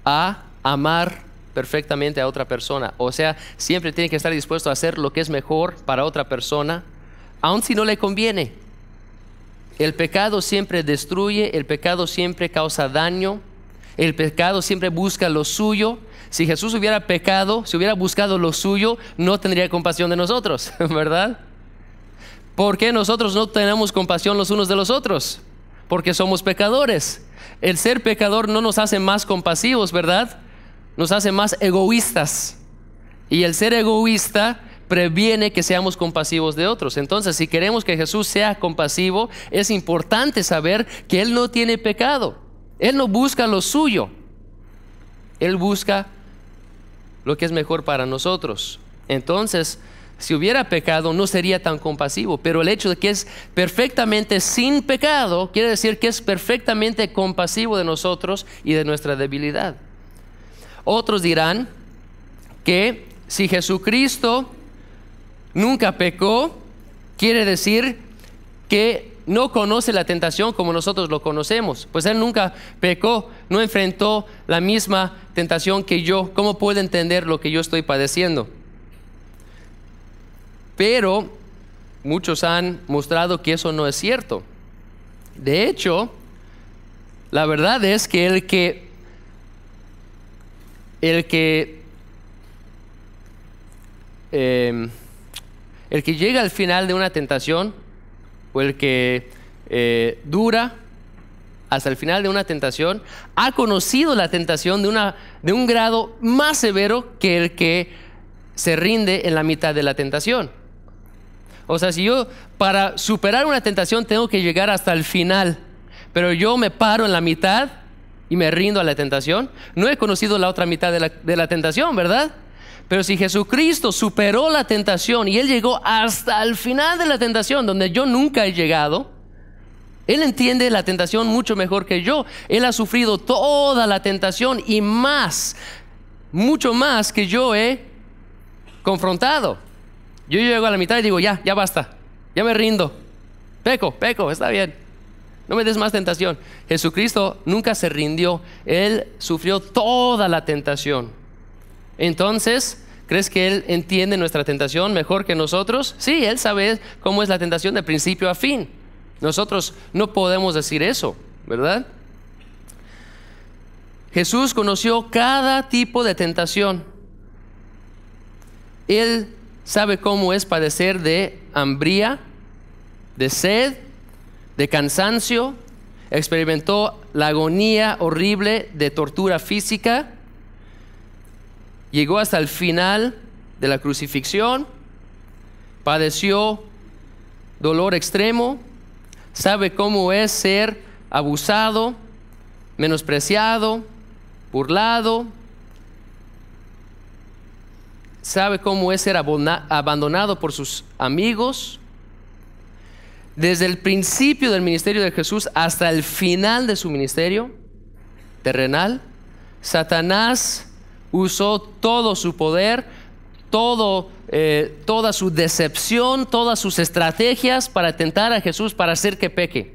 a amar perfectamente a otra persona. O sea, siempre tiene que estar dispuesto a hacer lo que es mejor para otra persona, aun si no le conviene. El pecado siempre destruye, el pecado siempre causa daño, el pecado siempre busca lo suyo. Si Jesús hubiera pecado, si hubiera buscado lo suyo, no tendría compasión de nosotros, ¿verdad? ¿Por qué nosotros no tenemos compasión los unos de los otros? Porque somos pecadores. El ser pecador no nos hace más compasivos, ¿verdad? Nos hace más egoístas. Y el ser egoísta previene que seamos compasivos de otros. Entonces, si queremos que Jesús sea compasivo, es importante saber que Él no tiene pecado. Él no busca lo suyo. Él busca lo que es mejor para nosotros. Entonces, si hubiera pecado, no sería tan compasivo. Pero el hecho de que es perfectamente sin pecado, quiere decir que es perfectamente compasivo de nosotros y de nuestra debilidad. Otros dirán que si Jesucristo nunca pecó, quiere decir que no conoce la tentación como nosotros lo conocemos. Pues Él nunca pecó, no enfrentó la misma tentación que yo. ¿Cómo puede entender lo que yo estoy padeciendo? Pero muchos han mostrado que eso no es cierto. De hecho, la verdad es que el que llega al final de una tentación, o el que dura hasta el final de una tentación, ha conocido la tentación de un grado más severo que el que se rinde en la mitad de la tentación. O sea, si yo para superar una tentación tengo que llegar hasta el final, pero yo me paro en la mitad y me rindo a la tentación, no he conocido la otra mitad de la tentación, ¿verdad? Pero si Jesucristo superó la tentación y Él llegó hasta el final de la tentación, donde yo nunca he llegado, Él entiende la tentación mucho mejor que yo. Él ha sufrido toda la tentación y más, mucho más que yo he confrontado. Yo llego a la mitad y digo, ya basta, ya me rindo. Peco, está bien. No me des más tentación. Jesucristo nunca se rindió. Él sufrió toda la tentación. Entonces, ¿crees que Él entiende nuestra tentación mejor que nosotros? Sí, Él sabe cómo es la tentación de principio a fin. Nosotros no podemos decir eso, ¿verdad? Jesús conoció cada tipo de tentación. Él sabe cómo es padecer de hambría, de sed, de cansancio. Experimentó la agonía horrible de tortura física. Llegó hasta el final de la crucifixión. Padeció dolor extremo. Sabe cómo es ser abusado, menospreciado, burlado. Sabe cómo es ser abandonado por sus amigos. Desde el principio del ministerio de Jesús hasta el final de su ministerio terrenal, Satanás usó todo su poder, toda su decepción, todas sus estrategias para tentar a Jesús para hacer que peque,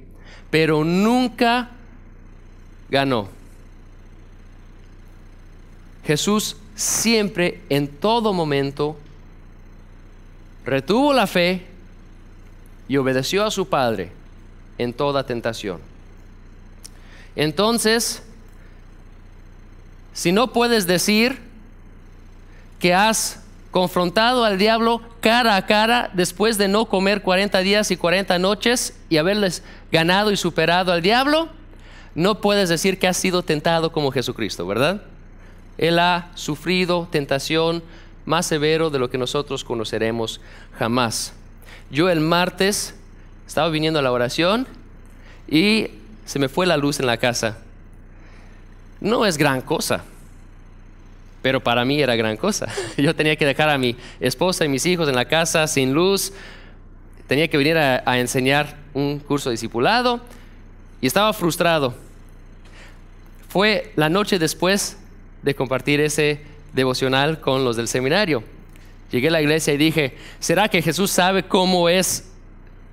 pero nunca ganó. Jesús siempre, en todo momento, retuvo la fe y obedeció a su Padre en toda tentación. Entonces, si no puedes decir que has confrontado al diablo cara a cara después de no comer 40 días y 40 noches y haberles ganado y superado al diablo, no puedes decir que has sido tentado como Jesucristo, ¿verdad? Él ha sufrido tentación más severo de lo que nosotros conoceremos jamás. Yo el martes estaba viniendo a la oración y se me fue la luz en la casa. No es gran cosa, pero para mí era gran cosa. Yo tenía que dejar a mi esposa y mis hijos en la casa sin luz. Tenía que venir a enseñar un curso de discipulado y estaba frustrado. Fue la noche después de compartir ese devocional con los del seminario. Llegué a la iglesia y dije, ¿será que Jesús sabe cómo es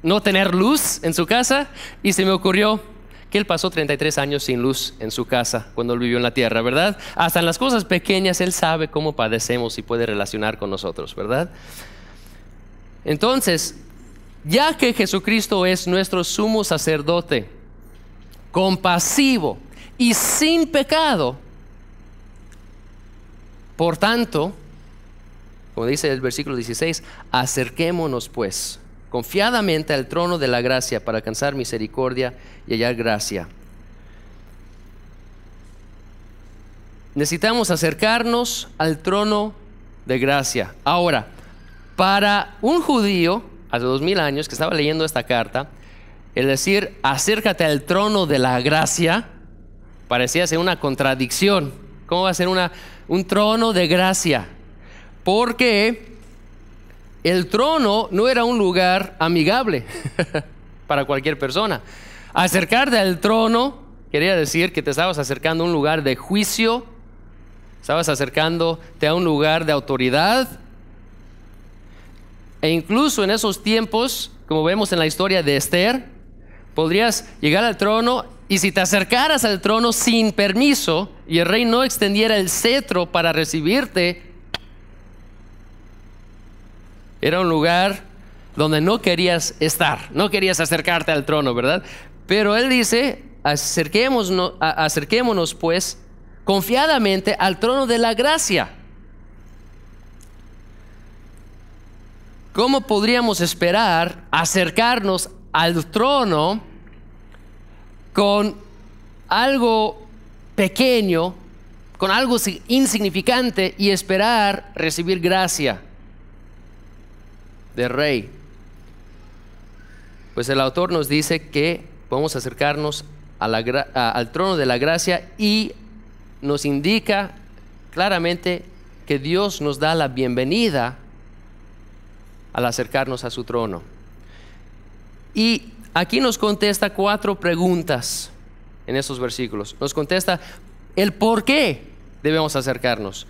no tener luz en su casa? Y se me ocurrió que Él pasó 33 años sin luz en su casa cuando Él vivió en la tierra, ¿verdad? Hasta en las cosas pequeñas Él sabe cómo padecemos y puede relacionar con nosotros, ¿verdad? Entonces, ya que Jesucristo es nuestro sumo sacerdote, compasivo y sin pecado, por tanto, como dice el versículo 16, acerquémonos pues confiadamente al trono de la gracia para alcanzar misericordia y hallar gracia. Necesitamos acercarnos al trono de gracia. Ahora, para un judío hace 2000 años que estaba leyendo esta carta, el decir acércate al trono de la gracia parecía ser una contradicción. ¿Cómo va a ser un trono de gracia? Porque el trono no era un lugar amigable para cualquier persona. Acercarte al trono quería decir que te estabas acercando a un lugar de juicio, estabas acercándote a un lugar de autoridad. E incluso en esos tiempos, como vemos en la historia de Esther, podrías llegar al trono y si te acercaras al trono sin permiso y el rey no extendiera el cetro para recibirte, era un lugar donde no querías estar, no querías acercarte al trono, ¿verdad? Pero Él dice, acerquémonos pues confiadamente al trono de la gracia. ¿Cómo podríamos esperar acercarnos al trono con algo pequeño, con algo insignificante y esperar recibir gracia del Rey? Pues el autor nos dice que podemos acercarnos al trono de la gracia y nos indica claramente que Dios nos da la bienvenida al acercarnos a su trono. Y aquí nos contesta 4 preguntas en esos versículos. Nos contesta el por qué debemos acercarnos,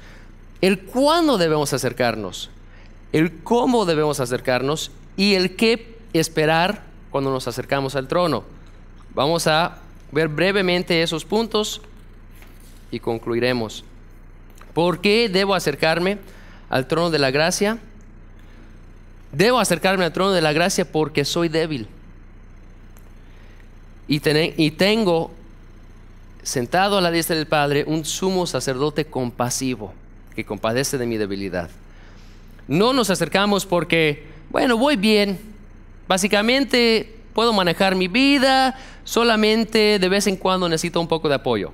el cuándo debemos acercarnos, el cómo debemos acercarnos y el qué esperar cuando nos acercamos al trono. Vamos a ver brevemente esos puntos y concluiremos. ¿Por qué debo acercarme al trono de la gracia? Debo acercarme al trono de la gracia porque soy débil. Y tengo sentado a la diestra del Padre un sumo sacerdote compasivo que compadece de mi debilidad. No nos acercamos porque, bueno, voy bien, básicamente puedo manejar mi vida, solamente de vez en cuando necesito un poco de apoyo.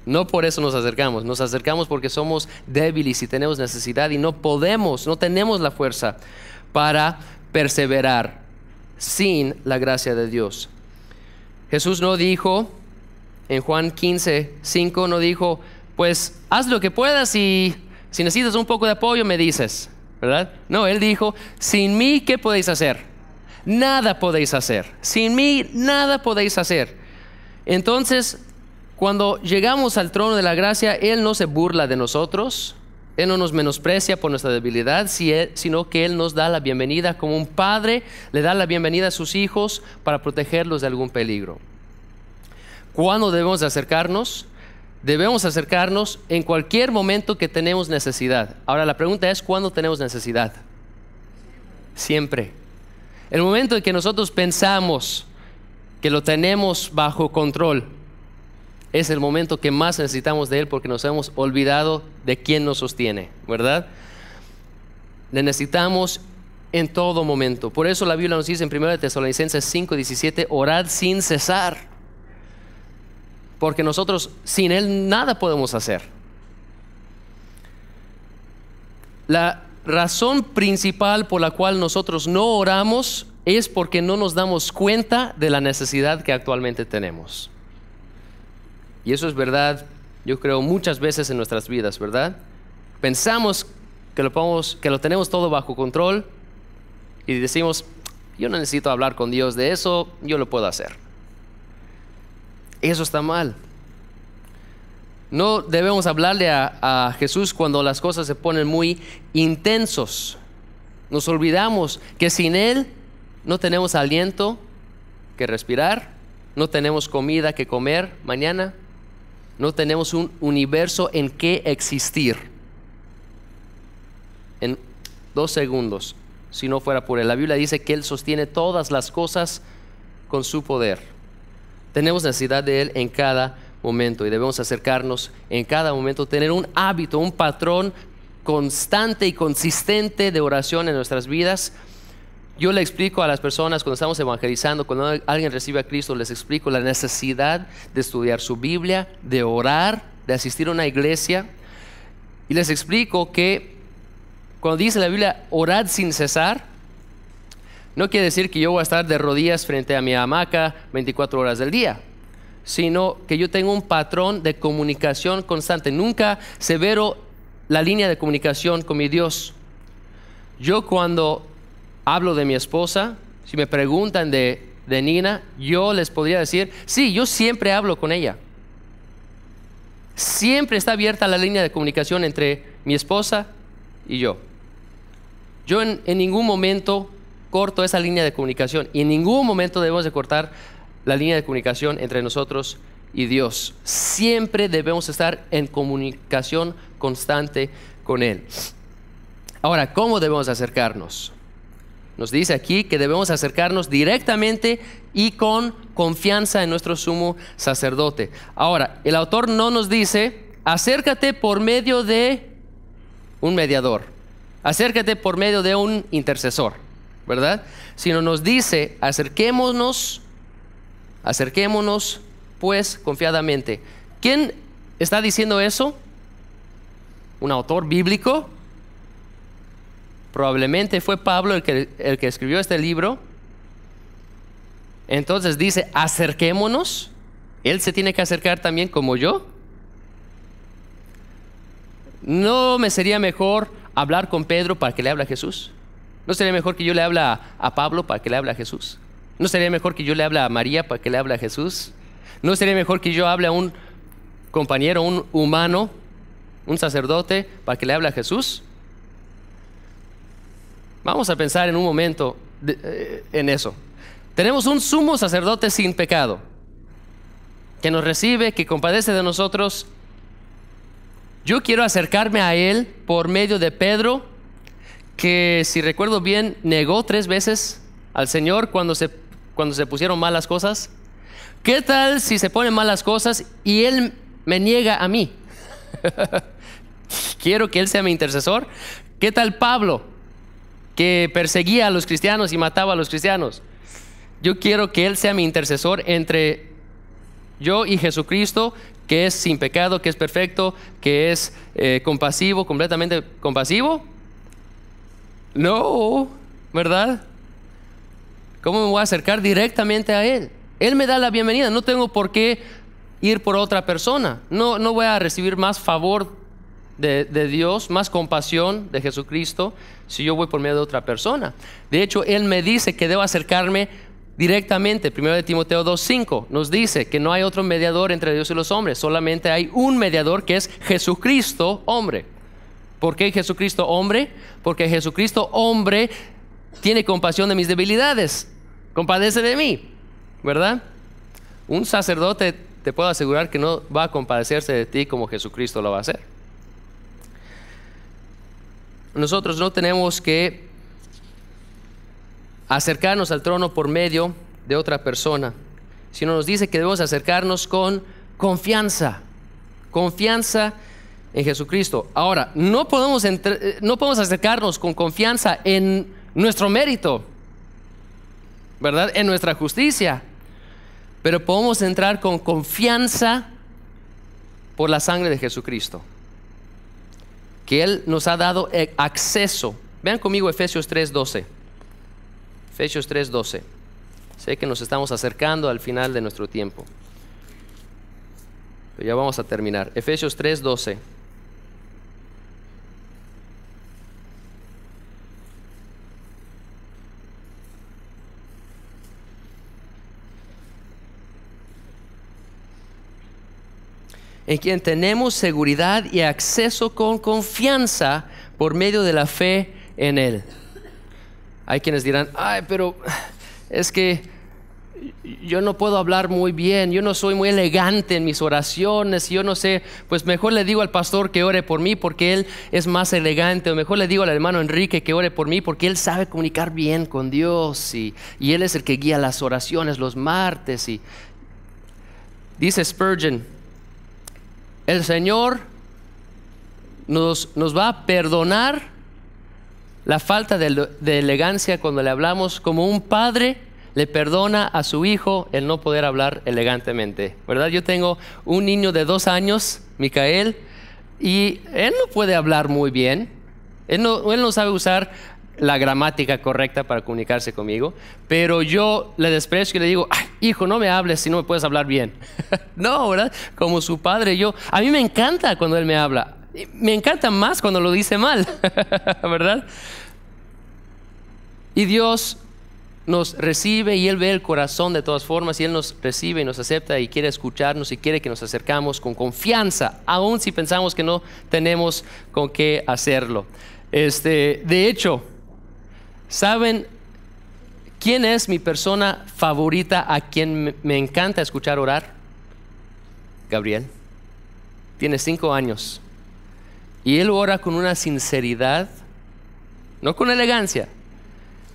No por eso nos acercamos porque somos débiles y tenemos necesidad y no tenemos la fuerza para perseverar sin la gracia de Dios. Jesús no dijo en Juan 15:5, no dijo, pues haz lo que puedas y si necesitas un poco de apoyo me dices, ¿verdad? No, Él dijo, sin mí, ¿qué podéis hacer? Nada podéis hacer. Sin mí, nada podéis hacer. Entonces, cuando llegamos al trono de la gracia, Él no se burla de nosotros, Él no nos menosprecia por nuestra debilidad, sino que Él nos da la bienvenida como un padre le da la bienvenida a sus hijos para protegerlos de algún peligro. ¿Cuándo debemos acercarnos? Debemos acercarnos en cualquier momento que tenemos necesidad. Ahora la pregunta es, ¿cuándo tenemos necesidad? Siempre. El momento en que nosotros pensamos que lo tenemos bajo control es el momento que más necesitamos de Él porque nos hemos olvidado de quién nos sostiene, ¿verdad? Le necesitamos en todo momento. Por eso la Biblia nos dice en 1 Tesalonicenses 5:17, orad sin cesar. Porque nosotros sin Él nada podemos hacer. La razón principal por la cual nosotros no oramos es porque no nos damos cuenta de la necesidad que actualmente tenemos. Y eso es verdad, yo creo, muchas veces en nuestras vidas, ¿verdad? Pensamos que lo tenemos todo bajo control y decimos, yo no necesito hablar con Dios de eso, yo lo puedo hacer. Eso está mal. No debemos hablarle a Jesús cuando las cosas se ponen muy intensos. Nos olvidamos que sin Él no tenemos aliento que respirar, no tenemos comida que comer mañana, no tenemos un universo en que existir. En 2 segundos, si no fuera por Él. La Biblia dice que Él sostiene todas las cosas con su poder. Tenemos necesidad de Él en cada momento y debemos acercarnos en cada momento, tener un hábito, un patrón constante y consistente de oración en nuestras vidas. Yo le explico a las personas cuando estamos evangelizando, cuando alguien recibe a Cristo, les explico la necesidad de estudiar su Biblia, de orar, de asistir a una iglesia. Y les explico que cuando dice la Biblia, orad sin cesar, no quiere decir que yo voy a estar de rodillas frente a mi hamaca 24 horas del día, sino que yo tengo un patrón de comunicación constante. Nunca severo la línea de comunicación con mi Dios. Yo cuando hablo de mi esposa, si me preguntan de Nina, yo les podría decir, sí, yo siempre hablo con ella. Siempre está abierta la línea de comunicación entre mi esposa y yo. Yo en ningún momento corto esa línea de comunicación y en ningún momento debemos de cortar la línea de comunicación entre nosotros y Dios. Siempre debemos estar en comunicación constante con Él. Ahora, ¿cómo debemos acercarnos? Nos dice aquí que debemos acercarnos directamente y con confianza en nuestro sumo sacerdote. Ahora, el autor no nos dice, acércate por medio de un mediador, acércate por medio de un intercesor, ¿verdad? Sino nos dice, acerquémonos Acerquémonos, pues, confiadamente. ¿Quién está diciendo eso? ¿Un autor bíblico? Probablemente fue Pablo el que escribió este libro. Entonces dice, acerquémonos. Él se tiene que acercar también como yo. ¿No me sería mejor hablar con Pedro para que le hable a Jesús? ¿No sería mejor que yo le hable a Pablo para que le hable a Jesús? ¿No sería mejor que yo le hable a María para que le hable a Jesús? ¿No sería mejor que yo hable a un compañero, un humano, un sacerdote para que le hable a Jesús? Vamos a pensar en un momento en eso. Tenemos un sumo sacerdote sin pecado, que nos recibe, que compadece de nosotros. Yo quiero acercarme a Él por medio de Pedro, que si recuerdo bien, negó 3 veces al Señor cuando se pusieron mal las cosas. ¿Qué tal si se ponen mal las cosas y Él me niega a mí? Quiero que Él sea mi intercesor. ¿Qué tal Pablo, que perseguía a los cristianos y mataba a los cristianos? Yo quiero que Él sea mi intercesor entre yo y Jesucristo, que es sin pecado, que es perfecto, que es compasivo, completamente compasivo. No, ¿verdad? ¿Cómo me voy a acercar directamente a Él? Él me da la bienvenida, no tengo por qué ir por otra persona. No voy a recibir más favor de Dios, más compasión de Jesucristo si yo voy por medio de otra persona. De hecho, Él me dice que debo acercarme directamente. 1 Timoteo 2:5 nos dice que no hay otro mediador entre Dios y los hombres, solamente hay un mediador, que es Jesucristo hombre. ¿Por qué Jesucristo hombre? Porque Jesucristo hombre tiene compasión de mis debilidades, compadece de mí, ¿verdad? Un sacerdote, te puedo asegurar que no va a compadecerse de ti como Jesucristo lo va a hacer. Nosotros no tenemos que acercarnos al trono por medio de otra persona, sino nos dice que debemos acercarnos con confianza en Jesucristo. Ahora, no podemos acercarnos con confianza en nuestro mérito, ¿verdad? En nuestra justicia, pero podemos entrar con confianza por la sangre de Jesucristo, que Él nos ha dado acceso. Vean conmigo Efesios 3:12. Efesios 3:12. Sé que nos estamos acercando al final de nuestro tiempo, pero ya vamos a terminar. Efesios 3:12. En quien tenemos seguridad y acceso con confianza por medio de la fe en Él. Hay quienes dirán, ay, pero es que yo no puedo hablar muy bien, yo no soy muy elegante en mis oraciones, yo no sé, pues mejor le digo al pastor que ore por mí porque él es más elegante, o mejor le digo al hermano Enrique que ore por mí porque él sabe comunicar bien con Dios y él es el que guía las oraciones los martes. Y dice Spurgeon, el Señor nos va a perdonar la falta de elegancia cuando le hablamos, como un padre le perdona a su hijo el no poder hablar elegantemente, ¿verdad? Yo tengo un niño de 2 años, Micael, y él no puede hablar muy bien. Él no sabe usar la gramática correcta para comunicarse conmigo, pero yo le desprecio y le digo, ay, hijo, no me hables si no me puedes hablar bien. No, ¿verdad? Como su padre, a mí me encanta cuando él me habla. Me encanta más cuando lo dice mal, ¿verdad? Y Dios nos recibe y Él ve el corazón de todas formas, y Él nos recibe y nos acepta y quiere escucharnos y quiere que nos acercamos con confianza, aun si pensamos que no tenemos con qué hacerlo. De hecho, ¿saben quién es mi persona favorita a quien me encanta escuchar orar? Gabriel. Tiene 5 años. Y él ora con una sinceridad, no con elegancia,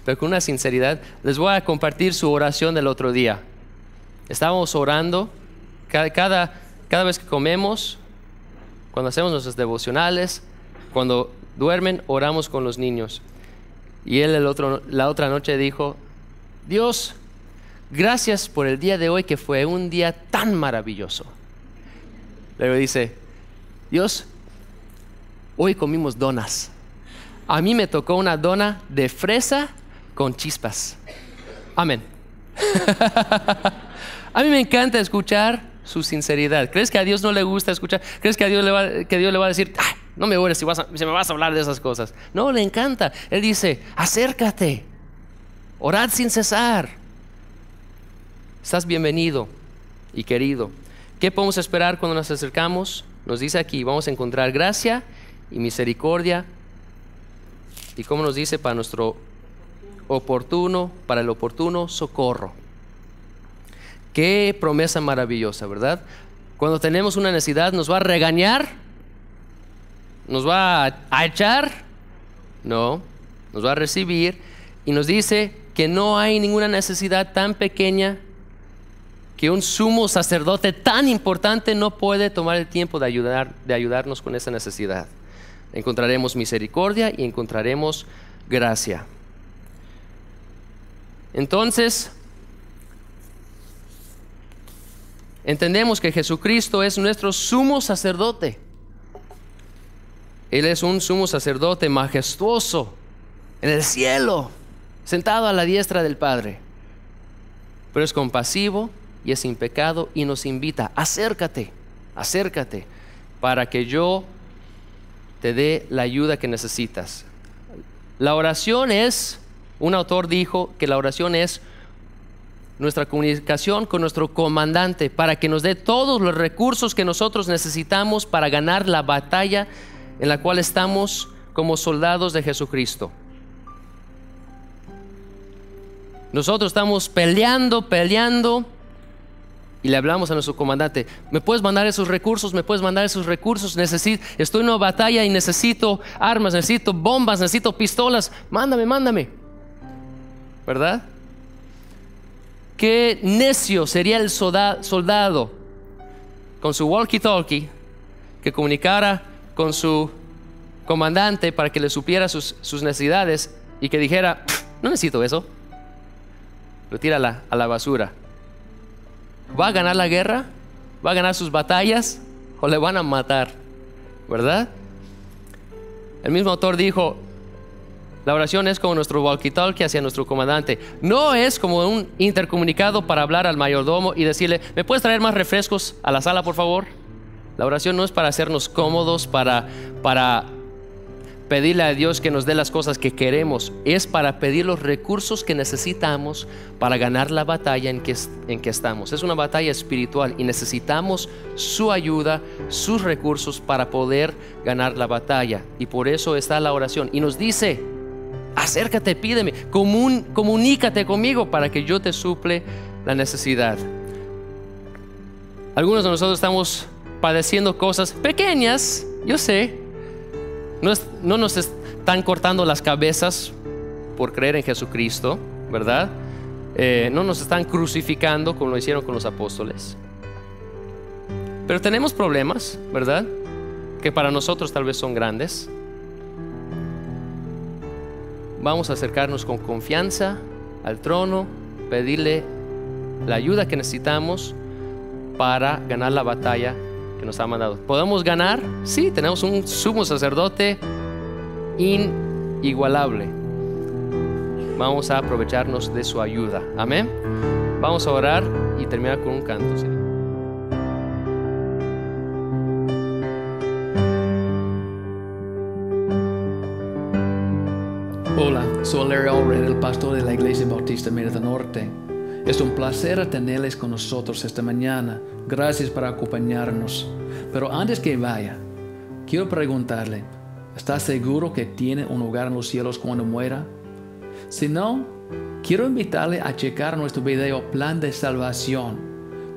pero con una sinceridad. Les voy a compartir su oración del otro día. Estábamos orando cada vez que comemos, cuando hacemos nuestros devocionales, cuando duermen, oramos con los niños. Y él la otra noche dijo, Dios, gracias por el día de hoy que fue un día tan maravilloso. Luego dice, Dios, hoy comimos donas. A mí me tocó una dona de fresa con chispas. Amén. A mí me encanta escuchar su sinceridad. ¿Crees que a Dios no le gusta escuchar? ¿Crees que Dios le va a decir, ay, no me ores si me vas a hablar de esas cosas? No, le encanta. Él dice, acércate, orad sin cesar. Estás bienvenido y querido. ¿Qué podemos esperar cuando nos acercamos? Nos dice aquí, vamos a encontrar gracia y misericordia. Y como nos dice, para el oportuno socorro. Qué promesa maravillosa, ¿verdad? Cuando tenemos una necesidad, ¿nos va a regañar? ¿Nos va a echar? No, nos va a recibir y nos dice que no hay ninguna necesidad tan pequeña que un sumo sacerdote tan importante no puede tomar el tiempo de ayudarnos con esa necesidad. Encontraremos misericordia y encontraremos gracia. Entonces, entendemos que Jesucristo es nuestro sumo sacerdote. Él es un sumo sacerdote majestuoso en el cielo, sentado a la diestra del Padre. Pero es compasivo y es sin pecado y nos invita, acércate, para que yo te dé la ayuda que necesitas. La oración es, un autor dijo que la oración es nuestra comunicación con nuestro comandante para que nos dé todos los recursos que nosotros necesitamos para ganar la batalla en la cual estamos como soldados de Jesucristo. Nosotros estamos peleando y le hablamos a nuestro comandante, ¿me puedes mandar esos recursos? Estoy en una batalla y necesito armas, necesito bombas, necesito pistolas, mándame, ¿verdad? Qué necio sería el soldado con su walkie-talkie que comunicara con su comandante para que le supiera sus necesidades y que dijera, no necesito eso, lo tira a la basura. ¿Va a ganar la guerra? ¿Va a ganar sus batallas? ¿O le van a matar? ¿Verdad? El mismo autor dijo, la oración es como nuestro walkie-talkie hacia nuestro comandante. No es como un intercomunicado para hablar al mayordomo y decirle, ¿me puedes traer más refrescos a la sala, por favor? La oración no es para hacernos cómodos, para pedirle a Dios que nos dé las cosas que queremos. Es para pedir los recursos que necesitamos para ganar la batalla en que estamos. Es una batalla espiritual y necesitamos su ayuda, sus recursos para poder ganar la batalla. Y por eso está la oración. Y nos dice, acércate, pídeme, comunícate conmigo para que yo te suple la necesidad. Algunos de nosotros estamos padeciendo cosas pequeñas, yo sé. No nos están cortando las cabezas por creer en Jesucristo, ¿verdad? No nos están crucificando como lo hicieron con los apóstoles. Pero tenemos problemas, ¿verdad? Que para nosotros tal vez son grandes. Vamos a acercarnos con confianza al trono, pedirle la ayuda que necesitamos para ganar la batalla que nos ha mandado. ¿Podemos ganar? Sí, tenemos un sumo sacerdote inigualable. Vamos a aprovecharnos de su ayuda. Amén. Vamos a orar y terminar con un canto, ¿sí? Hola, soy Larry Allred, el pastor de la Iglesia Bautista Mérida Norte. Es un placer tenerles con nosotros esta mañana. Gracias por acompañarnos. Pero antes que vaya, quiero preguntarle, ¿está seguro que tiene un hogar en los cielos cuando muera? Si no, quiero invitarle a checar nuestro video Plan de Salvación.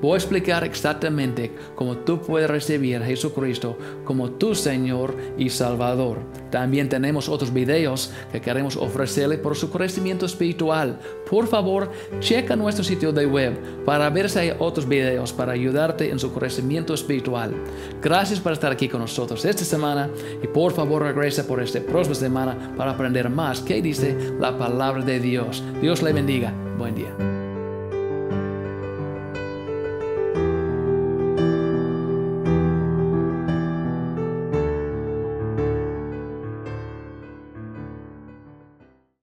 Voy a explicar exactamente cómo tú puedes recibir a Jesucristo como tu Señor y Salvador. También tenemos otros videos que queremos ofrecerle por su crecimiento espiritual. Por favor, checa nuestro sitio de web para ver si hay otros videos para ayudarte en su crecimiento espiritual. Gracias por estar aquí con nosotros esta semana y por favor regresa por esta próxima semana para aprender más qué dice la palabra de Dios. Dios le bendiga. Buen día.